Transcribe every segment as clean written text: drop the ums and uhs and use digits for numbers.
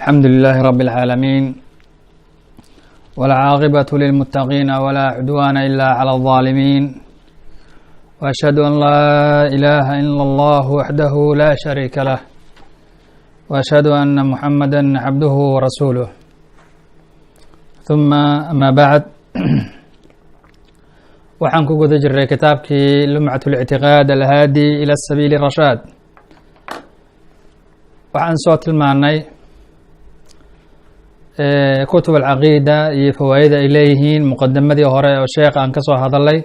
الحمد لله رب العالمين والعاقبة للمتقين ولا عدوان إلا على الظالمين وأشهد أن لا إله إلا الله وحده لا شريك له وأشهد أن محمدا عبده ورسوله ثم أما بعد waxaan ku guda jiray kitaabkii lumcat الاعtiqاad alhaadi ilى sabiil الrashaad waxaan soo tilmaanay kutub alcaqiida iyo fawaa'ida ay leeyihiin muqadamadii hore oo sheekh aan ka soo hadalay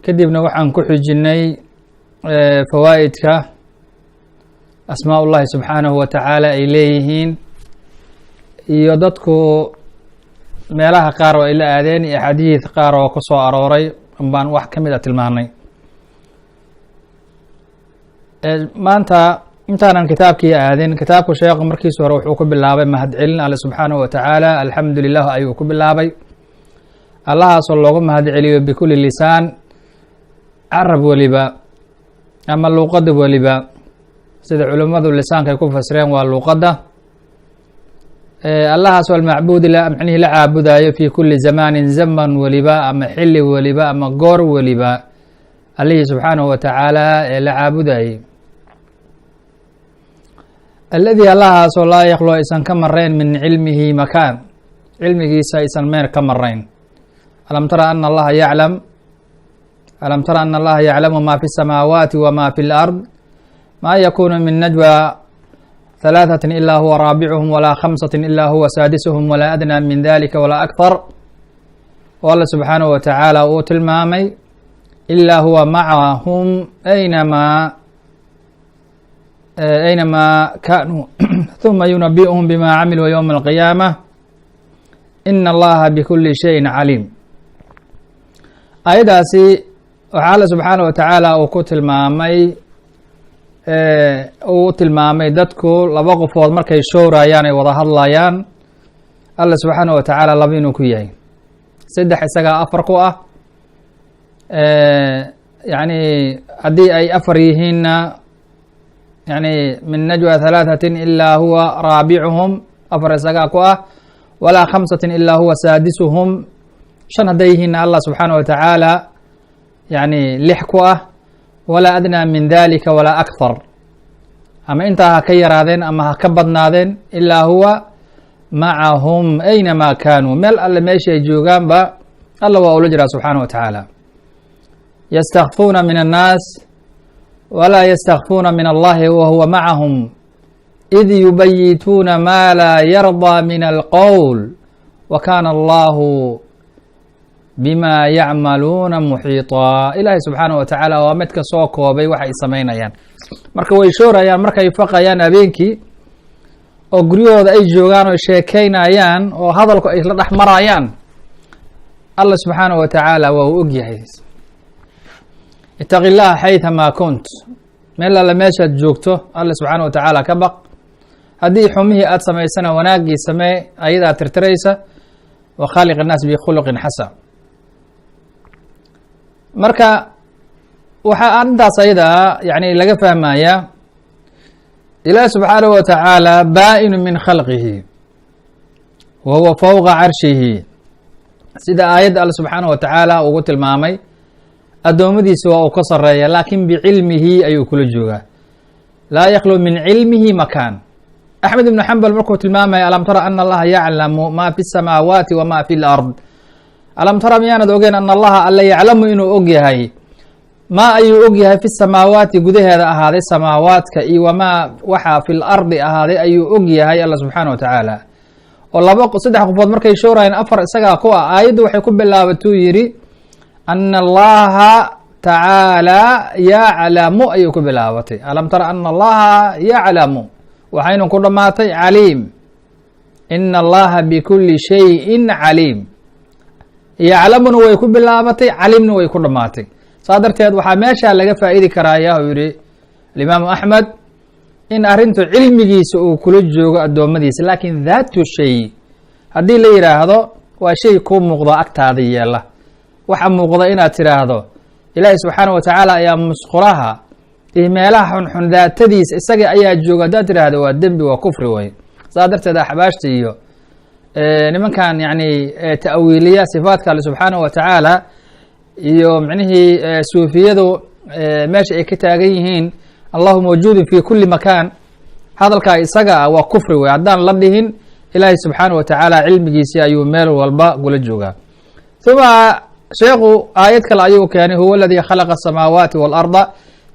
kadibna waxaan ku xijinay fawaa'idka asmaa ullahi subxaanahu wa tacaala ay leeyihiin iyo dadku meelaha qaar oo ay la aadeen iyo axaadiid qaar oo ku soo arooray baan wax ka mid a tilmaanay maanta intaanan kitaabkii aadin kitaabku sheekhu markiisa hore wuxuu ku bilaabay mahadcelin alle subxaanahu wa tacaala alxamdu lilah ayuu ku bilaabay allahaasoo loogu mahadceliyo bikuli lisaan carab weliba ama luuqada weliba sida culimmadu lisaanka ay ku fasireen waa luuqada allahaas oo almacbuudi macnihii la caabudayo fi kuli zamaanin zaman weliba ama xili weliba ama goor weliba allihii subxaanahu wa tacaala ee la caabudayay alladii allahaasoo laa yaklo aysan ka marayn min cilmihi makaan cilmigiisa aysan meel ka marayn alam tara ana allaha yaclamu ma fi الsamaawaati wma fi اlأrض ma yakunu min najwى ثلاثة إلا هو رابعهم ولا خمسة إلا هو سادسهم ولا أدنى من ذلك ولا أكثر والله سبحانه وتعالى uu tilmaamay إلا هو معهم أينما كانوا ثم ينبئهم بما عملوا يوم القيامة إن الله بكل شيء عليم ayadaasi waxaa alle سبحaanه وتaعaalى uu ku tilmaamay uu tilmaamay dadku laba qofood markay showrayaan ay wada hadlayaan alla subxaanaه wa tacaala laba inuu ku yahay saddex isagaa afar ku ah yani haddii ay afar yihiinna yani min najwa ثalaaثaةi ilaa huwa raabicuhum afar isagaa ku ah walaa khamsaةi ilaa huwa saadisuhum shan hadday yihiinna allah subxaanaه wa tacaala yani lix ku ah walaa adnaa min dalika walaa akthar ama intaa ha ka yaraadeen ama ha ka badnaadeen ilaa huwa macahum aynamaa kaanuu meel alle meesha ay joogaanba alla waa ula jiraa subxaanaه wa tacaala yastakfuuna min annaas walaa yastakfuuna min allahi wa huwa macahum id yubayituuna ma laa yardaa min alqowl wa kaana allahu bima yacmaluuna muxiiطaa ilaahay subxaanaه wa tacaala waa midka soo koobay wax ay samaynayaan marka way shoorayaan markay faqayaan habeenkii oo guryahooda ay joogaan oo sheekeynayaan oo hadalku ay isla dhex marayaan allah subxaanaه wa tacaala waa uu og yahay itaqi llaha xayثamaa kunt meel alle meeshaad joogto alla subxaanaه wa tacaala ka baq haddii xumihii aad samaysana wanaaggii samee ayadaa tirtiraysa wa khaaliq الnaas bikhuluqin xasan marka waxaa arintaas ayadaa yani laga fahmaya ilaah subxaanaه wa tacaala baa-inu min khalqihi wa huwa fowqa carshihi sida aayadda alle subxaanaه wa tacaala ugu tilmaamay addoommadiisa waa uu ka sareeya laakin bicilmihi ayuu kula joogaa laa yaklu min cilmihi makaan axmed ibnu xambal markuu tilmaamaya alam tara ana allaha yaclamu ma fi الsamaawaati wma fi اlأrض alam tara miyaanad ogeen ana allaha alle yaclamu inuu og yahay maa ayuu og yahay fi samaawaati gudaheeda ahaaday samaawaadka iyo wamaa waxaa fi lardi ahaaday ayuu og yahay alla subxaanaه wa tacaala oo saddex qofood markay shoorayeen afar isagaa ku ah aayaddu waxay ku bilaabatuu yidhi ana allaha tacaala yaclamu ayuu ku bilaabatay alam tara ana allaha yaclamu waxaynu ku dhammaatay caliim ina allaha bikuli shayin caliim yaclamuna way ku bilaabatay calimna way ku dhammaatay saa darteed waxaa meeshaa laga faa'idi karaaya uu yihi alimaamu axmed in arrintu cilmigiisa uu kula joogo addoommadiisa laakin daatu shay haddii la yidhaahdo waa shay kuu muuqdo agtaada yeela waxa muuqda inaad tidhaahdo ilaahi subxaanaه wa tacaala ayaa musqulaha iyo meelaha xunxun daatadiisa isaga ayaa jooga haddaad tidhaahdo waa dembi waa kufri way saa darteed axbaashta iyo nimankan yani ta'wiiliya sifaatka alle subxaanahu wa tacaala iyo micnihii suufiyadu meesha ay ka taagan yihiin allahu mawjuudun fi kuli makan, hadalkaa isaga ah waa kufri wey. haddaan la dhihin ilaahay subxaanahu wa tacaala cilmigiisii ayuu meel walba gula joogaa. uma sheekhu aayad kale ayuu keenay, huwa aladii khalaqa asamaawaati waalarda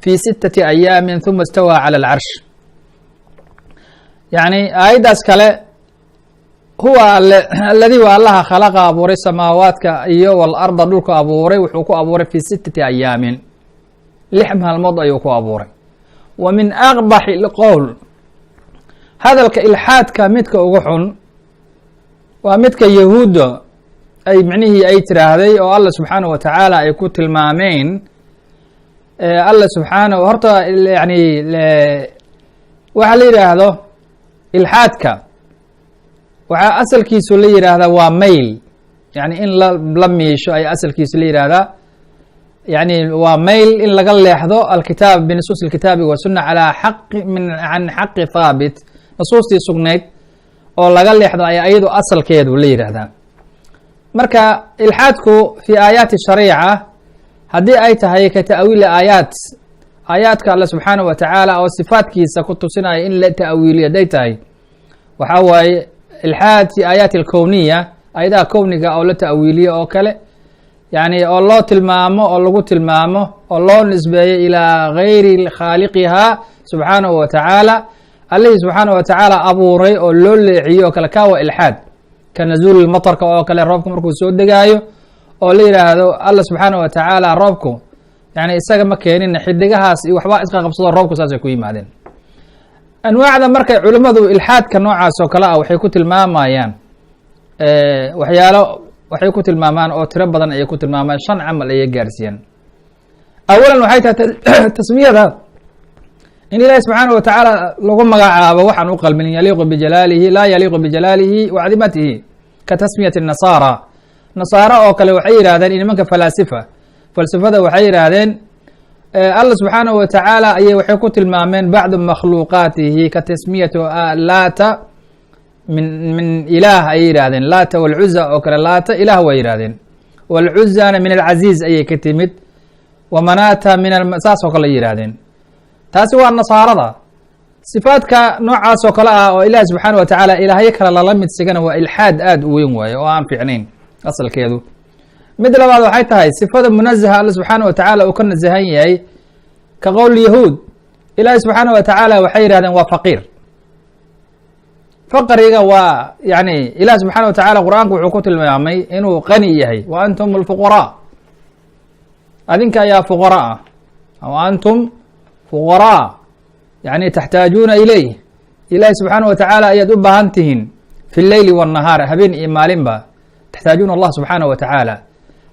fi 6 ayaamin uma istawaa cala alcarsh. yani aayaddaas kale huwa alladii waa allaha khalaqa abuuray samaawaadka iyo walarda dhulka abuuray, wuxuu ku abuuray fi 6 ayaamin, 6 maalmood ayuu ku abuuray. wa min aqbaxi lqowl, hadalka ilxaadka midka ugu xun waa midka yahuudda ay micnihii ay tiraahday oo alla subxaanahu wa tacaala ay ku tilmaameen. alla subxaanahu horta yani waxaa la yidhaahdo ilxaadka waxaa asalkiisu la yidhaahdaa waa mayl, yani in la miisho ay asalkiisu la yidhaahdaa. yani waa mayl in laga leexdo alkitaab binusuus alkitaabi wasuna calaa xaqi can xaqi haabit, nusuustii sugnayd oo laga leexdo ay ayadu asalkeedu la yidhaahdaa. marka ilxaadku fi aayaati shariica haddii ay tahay ka ta'wiili aayaadka alle subxaanahu wa tacaala oo sifaatkiisa ku tusinaya in la ta'wiiliyo hadday tahay, waxaa waaye ilxaad fi aayaati alkowniya, ayadaha kowniga oo la ta'wiiliyo oo kale, yani oo loo tilmaamo oo lagu tilmaamo oo loo nisbeeyo ilaa gayri khaaliqiha subxaanahu wa tacaala, allihii subxaanahu wa tacaala abuuray oo loo leeciyo oo kale, kaa waa ilxaad. ka nazuuli matarka oo kale, roobka markuu soo degaayo oo la yidhaahdo alla subxaanahu wa tacaala roobku yani isaga ma keenin, xidigahaas iyo waxbaa iska qabsado roobku saasay ku yimaadeen. anwaacda markay culimmadu ilxaadka noocaas oo kale ah waxay ku tilmaamayaan waxyaalo, waxay ku tilmaamaan oo tiro badan ayay ku tilmaamaan, 5 camal ayay gaarsiiyeen. awalan waxay tahay tasmiyada in ilaahi subxaanahu wa tacaala lagu magacaabo waxaan u qalmin, yaliiqu bijalaalihi laa yaliiqu bijalaalihi wa cadimatihi, ka tasmiyati nasaara. nasaara oo kale waxay yidhahdeen nimanka falsafada waxay yidhaahdeen alla subxaanahu wa tacaala ayay waxay ku tilmaameen bacdu makhluuqaatihi ka tasmiyatu laata min ilaah ayay yidhahdeen. laata walcuza oo kale, laata ilaah way yidhahdeen, walcuzana min alcaziiz ayay ka timid, wamanata min saas oo kale ay yidhahdeen. taasi waa nasaarada. sifaadka noocaas oo kale ah oo ilaah subxaanahu wa tacaala ilaahyo kale lala mid sigana waa ilxaad aad u weyn waaye oo aan fiicnayn asalkeedu. mid labaad waxay tahay sifada munazaha alla subxaanahu wa tacaala uu ka nasahan yahay, ka qowl yahuud, ilaahi subxaanahu wa tacaala waxay yidhahdeen waa faqiir. faqriga waa yani ilaah subxaanahu wa tacaala qur-aanku wuxuu ku tilmaamay inuu qani yahay, wa antum alfuqaraa, adinka ayaa fuqara ah, wa antum fuqaraa yani taxtaajuuna ilayh, ilaahi subxaanahu wa tacaala ayaad u baahan tihiin fi leyli wاnnahaar, habeen iyo maalinba taxtaajuuna allah subxaanahu wa tacaala,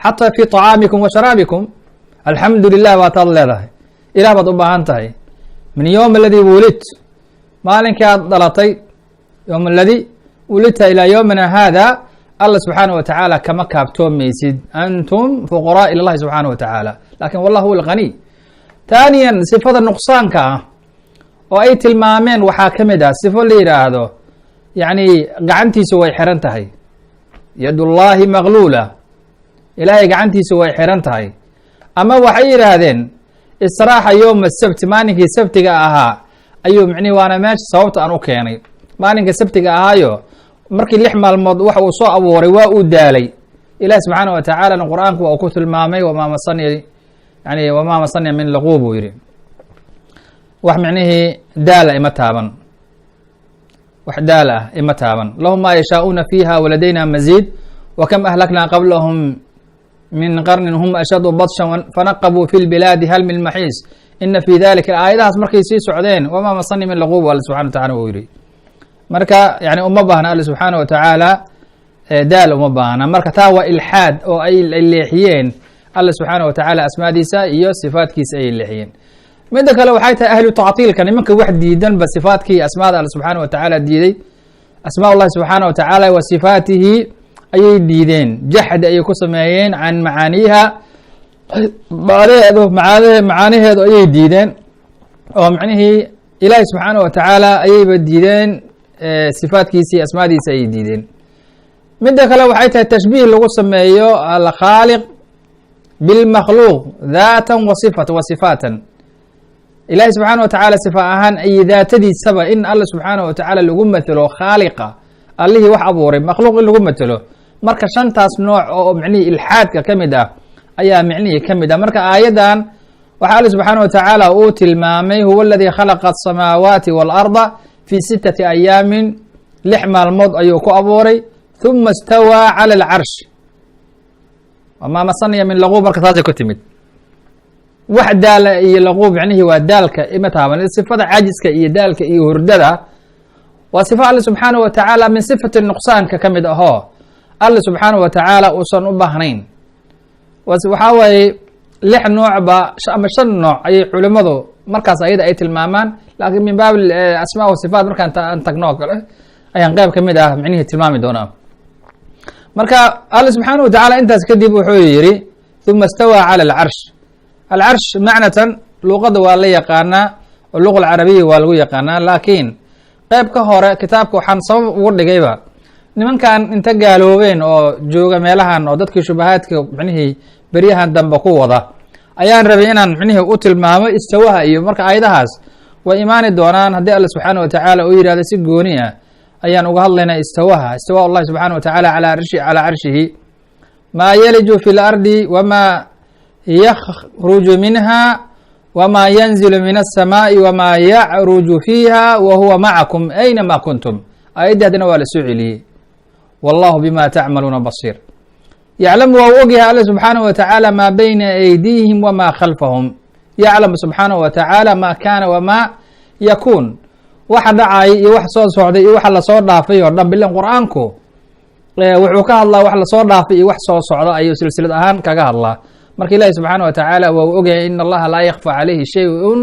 xataa fi طacaamikum wa sharaabikum. alxamdu lilah baataad leedahay, ilah baad u baahan tahay. min yowm aladii wulid, maalinkii aad dhalatay, yowm aladii wulidta ilaa yowmina haada, alla subxaanahu wa tacaala kama kaaftoomaysid. antum fuqaraa ila llahi subxaanahu wa tacaala, lakin wallah huwa alghaniy. taaniyan sifada nuqsaanka ah oo ay tilmaameen waxaa ka mid ah sifo la yidhaahdo yani gacantiisu way xiran tahay, yad ullaahi magluula, ilaahay gacantiisu way xiran tahay. ama waxay yidhaahdeen israaxa yowma sabti, maalinkii sabtiga ahaa ayuu micnihi waana meesha sababta aan u keenay, maalinka sabtiga ahaayo markii 6 maalmood wax uu soo abuuray waa uu daalay. ilahi subxaanahu wa tacaalana qur-aanku waa uu ku tilmaamay wamaa masani min laquub buu yidhi, wax micnihii daala ima taaban, wax daal ah ima taaban. lahum maa yashaa'uuna fiiha waladayna maziid wakam ahlaknaa qablahum min qarnin hum ashadu badshan fanaqabuu fi lbilaadi hal min maxiis ina fi dalika. aayadahaas markay sii socdeen wamaa masani min laquub alla subxana wa tacala uu yidhi. marka yani uma baahna alla subxaana wa tacaala daal uma baahna. marka taa waa ilxaad oo ay leexiyeen alla subxaana wa tacaala asmaadiisa iyo sifaatkiisa ayay leexiyeen. midda kale waxay tahay ahlu tactiilka, nimanka wax diidanba sifaadkii asmaada alla subxaana wa tacaala diiday, asmaa ullahi subxaana wa tacaala wa sifaatihi ayay diideen, jaxdi ayay ku sameeyeen can macaaniiha, macaaniheedu ayay diideen oo macnihii ilaahi subxaana wa tacaala ayayba diideen sifaatkiisi asmaadiisa ayay diideen. midda kale waxay tahay tashbiih lagu sameeyo alkhaaliq bilmakhluuq daatan wa sifaatan. ilahi subxaana wa tacaala sifa ahaan iyo daatadiisaba in alla subxaana wa tacaala lagu matelo khaaliqa allihii wax abuuray makhluuq in lagu matelo, marka shantaas nooc oo micnihii ilxaadka ka mid ah ayaa micnihii ka mid ah. marka aayaddan waxaa alla subxaana wa tacaala uu tilmaamay huwa aladii khalaqa asamaawaati waalarda fii 6 ayaamin, 6 maalmood ayuu ku abuuray, ثuma اstawىa calى اlcarsh wamaa masaniya min laquub. marka taasay ku timid wax daala iyo laquub micnihii waa daalka ima taaban. sifada cajiska iyo daalka iyo hurdada waa sifa alle subxaanaه wa tacaala min sifati nuqsaanka ka mid ahoo alle subxaanaه wa tacaala uusan u baahnayn. waxaa waaye 6 noocba ama 5 nooc ayay culimadu markaas ayada ay tilmaamaan, laakiin min baab asmaa wa sifaat markaan tagno o kale ayaan qeyb ka mid ah micnihii tilmaami doonaa. marka alle subxaanaه wa tacaala intaas kadib wuxuu yihi ثuma اstawىa calى اlcarsh. alcarsh macnatan luqada waa la yaqaanaa oo luqa alcarabiya waa lagu yaqaanaa, laakiin qeyb ka hore kitaabka waxaan sabab ugu dhigayba nimankan inta gaaloobeen oo jooga meelahan oo dadkii shubahaadka micnihii beryahan dambe ku wada ayaan rabay inaan micnihii u tilmaamo istawaha iyo marka aayadahaas way imaani doonaan haddii alle subxaana wa tacaala uu yihahdo si gooni ah ayaan uga hadlaynaa istawaha. istawa allahi subxaana wa tacaala calaa carshihi maa yaliju fi lardi wamaa yakruju minha wamaa yanzilu min aلsamaaءi wamaa yacruju fiiha wa huwa macakum aynama kuntum. aayaddi haddana waa la soo celiyey wallahu bima tacmaluuna basiir. yaclamu waa u ogyahay alle subxaanaه wa tacaala maa bayna aydiihim wamaa khalfahum. yaclamu subxaanaه wa tacaala maa kaana wamaa yakuun, waxa dhacay iyo wax soo socday iyo waxa lasoo dhaafay oo dhan. bilan qur'aanku wuxuu ka hadlaa wax lasoo dhaafay iyo wax soo socda ayuu silsilad ahaan kaga hadlaa. marka ilahi subxaana wa tacaala waa u ogyahay in allaha laa yakfى calayhi shayءun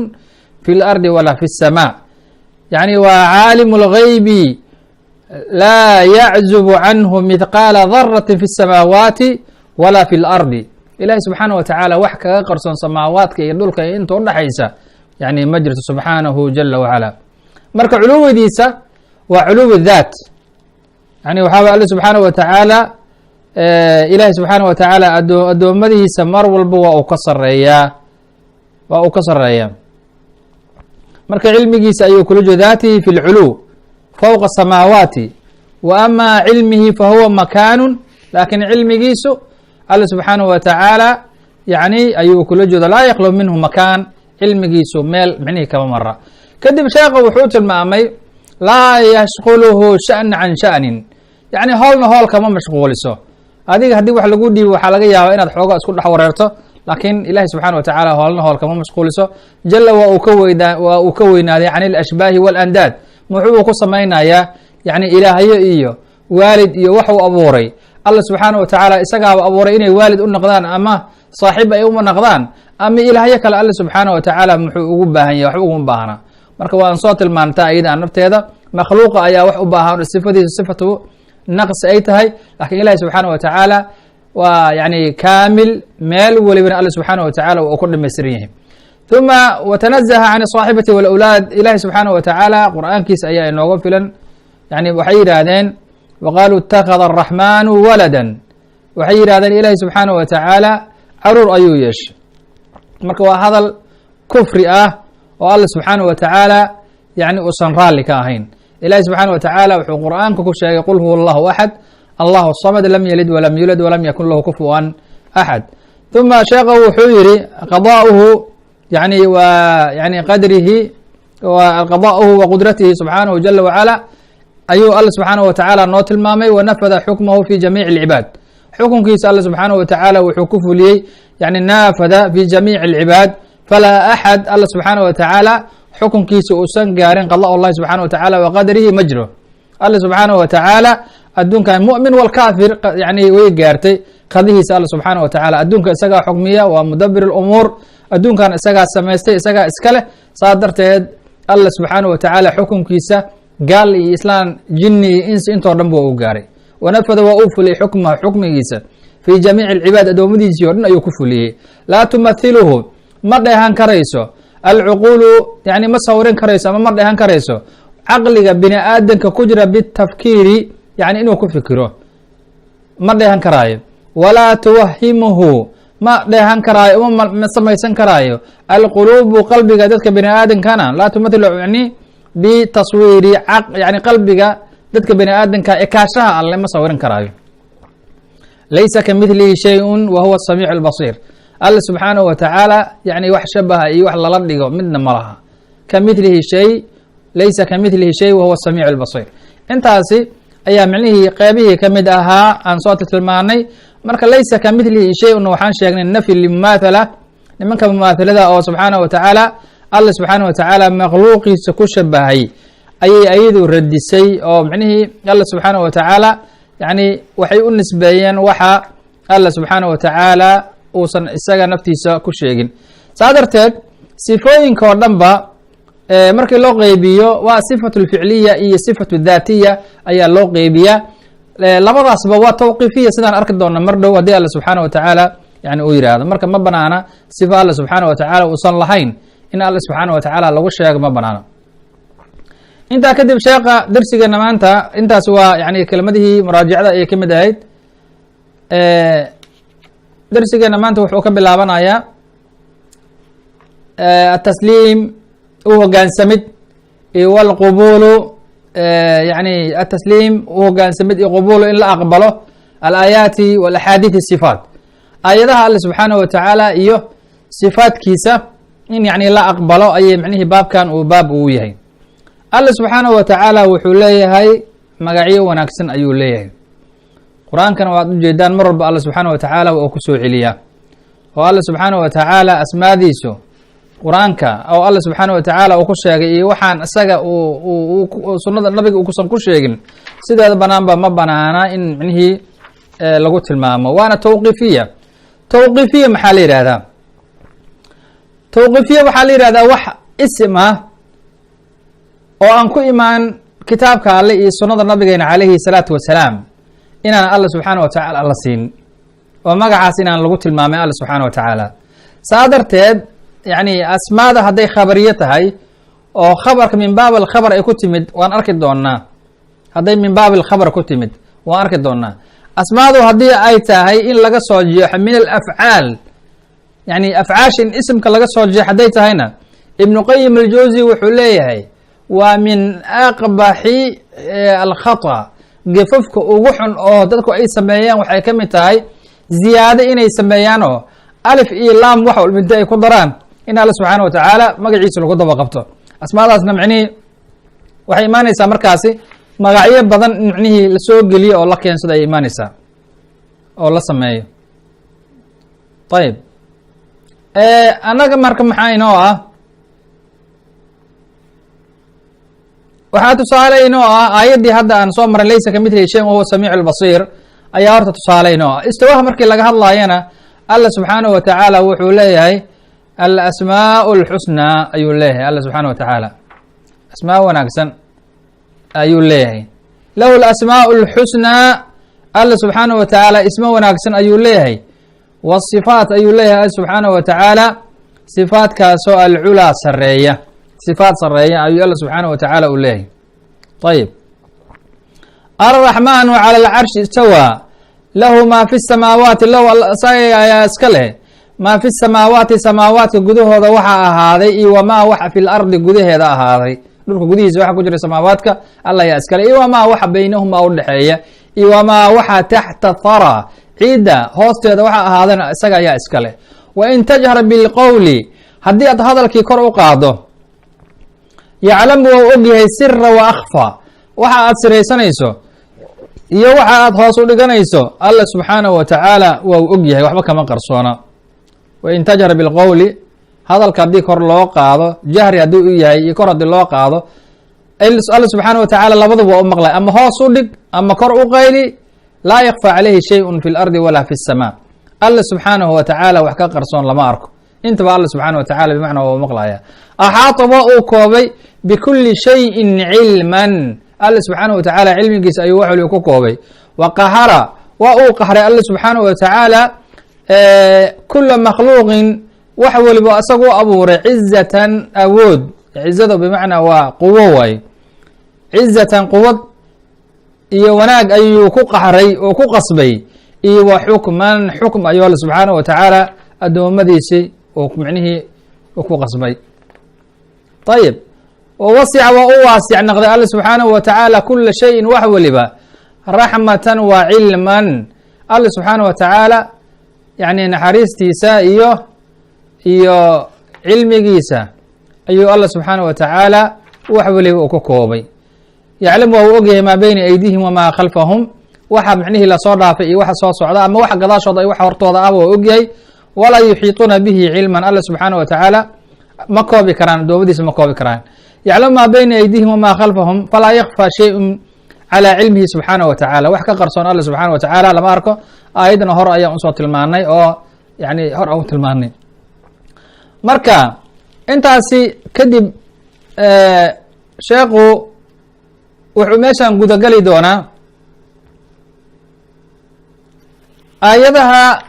fi اlardi walaa fi الsama. yani waa caalimu اlgaybi laa yaczubu canhu mithqaala darati fi الsamaawaati walaa fi اlardi. ilahi subxaana wa tacaala wax kaga qarsoon samaawaadka iyo dhulka iyo inta udhaxaysa yani ma jirto subxaanahu jala wacala. marka culuwidiisa waa culuwi daat, yani waxaa alle subxaana wa tacaala ilahi subxaana wa tacaala addoommadihiisa mar walba waa uu ka sareeyaa. marka cilmigiisa ayuu kula jiro daatihi fi اlculuw fowqa الsamaawaati wa ama cilmihi fahuwa makaanu, laakin cilmigiisu alle subxaanaه wa tacaala yani ayuu kula jeedo laa yaklo minhu makaan, cilmigiisu meel micnihii kama mara. kadib sheekha wuxuu tilmaamay laa yashquluhu shaأna can shaأnin, yani hoolna hool kama mashquuliso. adiga haddii wax lagu dhiibo waxaa laga yaaba inaad xooga isku dhex wareerto, laakiin ilahi subxana wa tacaala hoolna hool kama mashquuliso. jala waa uu ka weynaaday can اlashbaahi waاlandaad. muxuu ku samaynayaa yani ilaahyo iyo waalid iyo wax uu abuuray alla subxaana wa tacaala isagaaba abuuray inay waalid u noqdaan ama saaxiib ay uma noqdaan ama ilaahyo kale alle subxaana wa tacaala muxuu ugu baahan yahay waxba uguma baahna. marka waan soo tilmaantaa ayada nafteeda makhluuqa ayaa wax u baahan sifadiisa sifatu naqsi ay tahay, lakin ilahi subxaana wa tacaala waa yani kaamil meel welibana alle subxaana wa tacaala uu ku dhamaystiran yahay. ثuma wtanaزha can صaaxibati wاlawlaad. ilahi subxaana wa tacaala qur'aankiisa ayaa inooga filan. yani waxay yidhaahdeen waqaaluu اtakada الraxmanu walada, waxay yidhahdeen ilahi subxaana wa tacaala caruur ayuu yeeshay. marka waa hadal kufri ah oo alle subxaana wa tacaala yani uusan raalli ka ahayn. ilahi subxaana wa tacaala wuxuu qur'aanka ku sheegay qul huwa allahu axad allahu samad lam yalid walam yulad walam yakun lahu kufuwan axad. ثuma sheekha wuxuu yihi qada'uhu yani waa yani qadrihi qada'uhu wa qudratihi subxaanahu jala wacala ayuu alle subxaanaه wa tacaala noo tilmaamay. wanafada xukmahu fi jamiic اlcibaad, xukunkiisa alle subxaanaه wa tacaala wuxuu ku fuliyey yani naafada fi jamiic اlcibaad. falaa axad alle subxaanaه wa tacaala xukunkiisa uusan gaarin qada اllahi subxaanaه wa tacaala wa qadrihi ma jiro. alle subxaanaه wa tacaala adduunkan mu'min walkaafir yani way gaartay qadihiisa alle subxaanaه wa tacaala. adduunka isagaa xukmiya, waa mudabir اlumuur, adduunkan isagaa samaystay, isagaa iska leh. saa darteed alle subxaanaه wa tacaala xukunkiisa gaal iyo islaan jini iyo insi intoo dhan ba u gaaray. wanafada waa uu fuliyey xukmaha xukmigiisa fii jamiici اlcibaad addoommadiisii o dhan ayuu ku fuliyey. laa tumathiluhu ma dheehan karayso alcuquulu yani ma sawirin karayso ama ma dheehan karayso caqliga bini aadamka ku jira bitafkiiri yani inuu ku fikiro ma dheehan karaayo, walaa tuwahimuhu ma dheehan karaayo, ma samaysan karaayo alquluubu qalbiga dadka bini aadamkana laa tumathilu yani bitaswiiri yani qalbiga dadka bini aadamka ekaashaha alle ma sawirin karaayo. laysa kamidlihi shayun wa huwa asamiicu albasiir. alle subxaanahu wa tacaala yani wax shabaha iyo wax lala dhigo midna ma laha. kamidlihi shay, laysa kamidlihi shay wa huwa asamiicu albasiir. intaasi ayaa micnihii qeybihii kamid ahaa aan soo tilmaanay. marka laysa kamidlihi shay-un waxaan sheegnay nafyi limumaathala, nimanka mumaahalada oo subxaanahu wa tacaala alle subxaanahu wa tacaala makhluuqiisa ku shabahay ayay ayadu radisay oo micnihii alle subxaanahu wa tacaala yani waxay u nisbeeyeen waxa alle subxaanahu wa tacaala uusan isaga naftiisa ku sheegin. saa darteed sifooyinka oo dhan ba markii loo qeybiyo waa sifatu lficliya iyo sifatu daatiya ayaa loo qeybiya. labadaasba waa tawqiifiya sidaan arki doona mar dhow haddii alle subxaanahu wa tacaala yani uu yihahdo. marka ma banaana sifa alle subxaanahu wa tacaala uusan lahayn in alle subxaanahu wa tacaala lagu sheego ma banaano. intaa kadib sheekha darsigeena maanta intaas waa yani kelmadihii muraajacada ayay kamid ahayd. darsigeena maanta wuxuu ka bilaabanayaa atasliim u hogaansamid iyo wlqubulu yani atasliim u hogaansamid iyo qubulu in la aqbalo alaayaati walaxaadiث sifaat, aayadaha alle subxaanahu wa tacaala iyo sifaatkiisa in yani la aqbalo ayay micnihii baabkan uu baab uu yahay. alle subxaanahu wa tacaala wuxuu leeyahay magacyo wanaagsan ayuu leeyahay. qur-aankana waad ujeedaan mar walba alle subxaanahu wa tacaala oo ku soo celiyaa oo alle subxaanahu wa tacaala asmaadiisu qur-aanka oo alle subxaanahu wa tacaala uu ku sheegay iyo waxaan isaga sunnada nabiga uusan ku sheegin sideeda banaanba ma banaana in micnihii lagu tilmaamo, waana tawqiifiya. tawqiifiya maxaa la yihahdaa? tawqiifiya waxaa la yihahdaa wax isim ah oo aan ku imaan kitaabka alle iyo sunnada nabigeena calayhi salaatu wasalaam inaan alle subxaanahu wa tacaala la siin oo magacaas inaan lagu tilmaamay alle subxaanahu wa tacaala. saa darteed yani asmaada hadday khabariyo tahay oo khabarka min baab alkhabar ay ku timid waan arki doonaa. hadday min baab alkhabar ku timid waan arki doonaa. asmaadu haddii ay tahay in laga soo jeexo min alafcaal, yani afcaasha in isimka laga soo jeexo hadday tahayna ibnu qayim aljawzi wuxuu leeyahay waa min aqbaxi alkhata, gefafka ugu xun oo dadku ay sameeyaan waxay ka mid tahay ziyaado inay sameeyaan oo alif iyo laam wax walba inta ay ku daraan in alle subxaanahu wa tacaala magaciisa lagu daba qabto. asmaadaasna micnihii waxay imaanaysaa markaasi magacyo badan in micnihii lasoo geliyo oo la keensado ay imaanaysaa oo la sameeyo. ayib annaga marka maxaa inoo ah? waxaa tusaale inoo ah aayaddii hadda aan soo maray laysa kamidlihi shayn wahuwa samiicu albasiir ayaa horta tusaale inoo ah. istiwaha markii laga hadlaayana alle subxaanahu wa tacaala wuxuu leeyahay alasmaau اlxusnaa ayuu leeyahay. alle subxaanahu wa tacaala asmaa wanaagsan ayuu leeyahay. lahu alasmaau اlxusnaa, alle subxaanahu wa tacaala ismo wanaagsan ayuu leeyahay. wasifaat ayuu leeyahay alle subxaanahu wa tacaala sifaatkaasoo alculaa sareeya, sifaat sareeya ayuu alle subxaanahu wa tacaala u leeyahay. ayib alraxmaanu calى alcarshi istawaa lahu maa fi samaawaati, lahu isaga ayaa iska leh maa fi samaawaati, samaawaadka gudahooda waxaa ahaaday iyo wamaa waxa fi lardi gudaheeda ahaaday. dhulka gudihiisa waxa ku jira samaawaadka alla ayaa iska leh iyo wamaa waxa baynahumaa udhexeeya iyo wamaa waxa taxta thara, ciidda hoosteeda waxa ahaadana isaga ayaa iska leh. wain tajhar bilqowli, haddii aad hadalkii kor u qaado, yaclamu waa ogyahay sira wa akhfa, waxa aad siraysanayso iyo waxa aad hoos u dhiganayso alle subxaanahu wa tacaala waa u og yahay, waxba kama qarsoona. wain tajhar bilqowli, hadalka haddii kor loo qaado, jahri haddii u yahay iyo kor haddii loo qaado, alle subxaanahu wa tacaala labaduba waa u maqlay, ama hoos u dhig ama kor u qayli. laa yakfى calayhi shayء fi اlardi walaa fi الsamaa, alle subxaanahu wa tacaala wax ka qarsoon lama arko, intaba alle subxaanahu wa tacala bimacnaa waa u maqlaya. axaata waa uu koobay bikuli shayin cilman, alle subxaanahu wa tacaala cilmigiisa ayuu wax waliba ku koobay. wa qahara waa uu qahray alle subxaanahu wa tacaala kula makhluuqin wax waliba isaga u abuuray cizatan awood, cizada bimacnaa waa quwo waaye. cizatan quwad iyo wanaag ayuu ku qaxray oo ku qasbay iyo wa xukman xukm ayuu alla subxaanaه wa tacaala addoommadiisii oo micnihii ku qasbay. ayib wawasica waa u waasic noqday alla subxaanaه wa tacaala kula shayin wax waliba raxmatan wa cilman. alla subxaanaه wa tacaala yani naxariistiisa iyo cilmigiisa ayuu alla subxaanaه wa tacaala wax waliba uu ka koobay. yaclamu waa uu ogyahay maa beyna aydihim wamaa khalfahum, waxa micnihii lasoo dhaafay iyo waxa soo socda ama waxa gadaashooda iyo waxa hortooda ahba waa ogyahay. walaa yuxiiطuuna bihi cilman. alla subxaanaه wa tacaala ma koobi karaan, adoomadiisa ma koobi karaan. yaclamu maa beyna aydihim wamaa khalfahum falaa yakfى shayء calى cilmihi subxaanaه wa tacaala. wax ka qarsoon alla subxaanaه wa tacaala lama arko. aayaddana hor ayaan usoo tilmaanay oo yani hor aan u tilmaanay. marka intaasi kadib sheekhu wuxuu meeshan gudagali doonaa aayadaha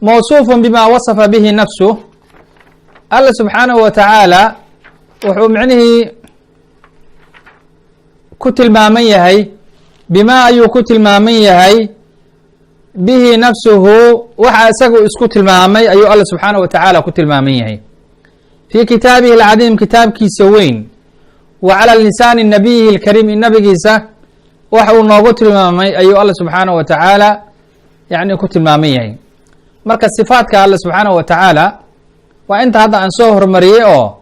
mawsuufun bima wasafa bihi nafsu. alla subxaanahu wa tacaala wuxuu micnihii ku tilmaaman yahay bima ayuu ku tilmaaman yahay bihi nafsuhu waxa isagu isku tilmaamay ayuu alla subxaanaه wa tacaala ku tilmaaman yahay fii kitaabihi اlcadiim kitaabkiisa weyn wa calى lisaani nabiyihi اlkariim in nabigiisa wax uu noogu tilmaamay ayuu alla subxaanaه wa tacaala yani ku tilmaaman yahay. marka sifaadka alla subxaanaه wa tacaala waa inta hadda aan soo hormariyey oo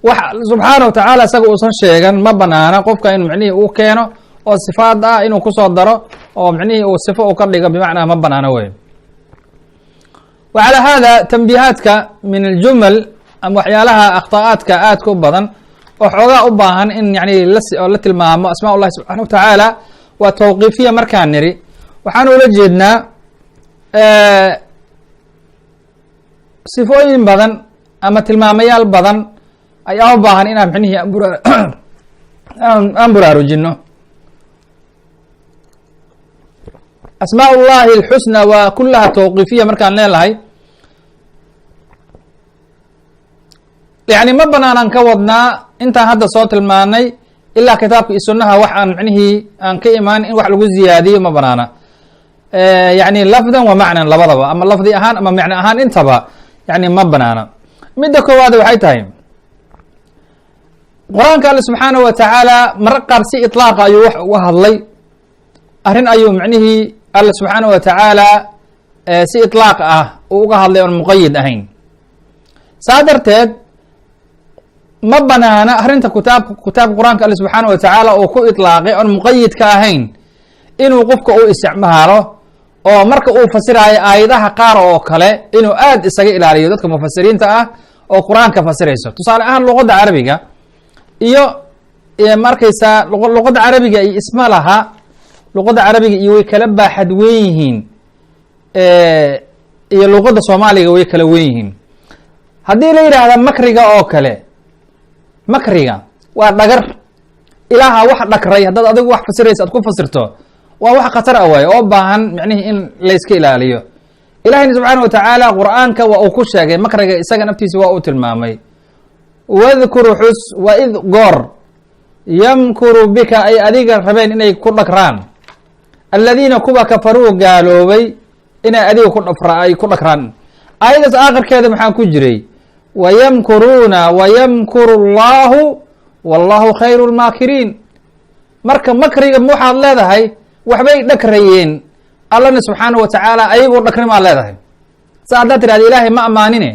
wax subxaanaه wa tacaala isaga uusan sheegan ma banaana qofka in micnihii uu keeno oo sifaad ah inuu kusoo daro oo micnihii uu sifo u ka dhigo bimacnaa ma banaano wey. wa calى hada tanbiihaadka min aljumal ama waxyaalaha akhta'aadka aadka u badan oo xoogaa u baahan in yani la tilmaamo asmaa ullahi subxaana wa tacaala waa tawqiifiya. markaan niri waxaan ula jeednaa sifooyin badan ama tilmaamayaal badan ayaa u baahan inaan micnihii aan buraarujino. asmaa ullahi اlxusna waa kulaha tawqiifiya markaan leelahay yani ma banaanan ka wadnaa intaan hadda soo tilmaanay ilaa kitaabka iyo sunaha wax aan micnihii aan ka imaan in wax lagu ziyaadiyo ma banaana. yani lafdan wa macnan labadaba ama lafdi ahaan ama macno ahaan intaba yani ma banaana. midda koowaad waxay tahay qur-aanka alle subxaanaه wa tacaala marar qaar si iطlaaqa ayuu wax uga hadlay arrin ayuu micnihii alla subxaanaه wa tacaala si iطlaaq ah uu uga hadlay oon muqayid ahayn. saa darteed ma banaana arrinta kitaabka qur-aanka alle subxaanaه wa tacaala uu ku iطlaaqay oon muqayidka ahayn inuu qofka u isticmaalo oo marka uu fasiraayo aayadaha qaar oo kale inuu aad isaga ilaaliyo dadka mufasiriinta ah oo qur-aanka fasirayso. tusaale ahaan luqadda carabiga iyo markaysaa luqadda carabiga iyo isma laha luqadda carabiga iyo way kala baaxad weyn yihiin iyo luqadda soomaaliga way kala weyn yihiin. haddii la yidhaahda makriga oo kale, makriga waa dhagar ilaaha wax dhagray haddaad adigu wax fasiraysa ad ku fasirto waa wax khatar a waaye oo baahan micnihii in layska ilaaliyo. ilahina subxaana wa tacaala qur'aanka waa uu ku sheegay makriga isaga naftiisa waa uu tilmaamay. wadkuru xus wa id goor yamkuru bika ay adiga rabeen inay ku dhagraan aladiina kuwa kafaruu gaaloobay inay adiga ay ku dhagraan. aayadaas aakhirkeeda maxaa ku jiray wayamkuruuna wayamkuru اllahu wallahu khayru اlmaakiriin. marka makriga waxaad leedahay waxbay dhagrayeen allana subxaanaه wa tacaala ayagoo dhagrimaad leedahay. sa haddaad tirahda ilaahay ma ammaanine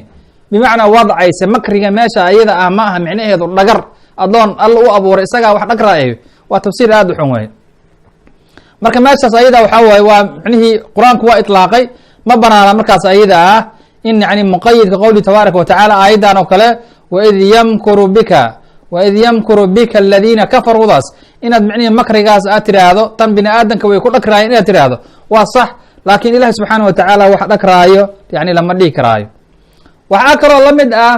bimacnaa wadcayse makriga meesha ayada ah ma aha micnaheedu dhagar adoon alla u abuuray isagaa wax dhagraayo waa tafsiir aad u xun wey. marka meeshaas ayada waxaa waaye waa micnihii qur-aanku waa iطlaaqay ma banaana markaas ayada ah in yani muqayidka qowli tabaaraka wa tacaala aayaddan oo kale waid yamkuru bika aladiina kafaruudaas inaad micnihii makrigaas aad tiraahdo tan bini aadanka way ku dhagraayeen inaad tiraahdo waa sax, laakiin ilahi subxaana wa tacaala wax dhagraayo yani lama dhihi karaayo. waxaa kaloo la mid ah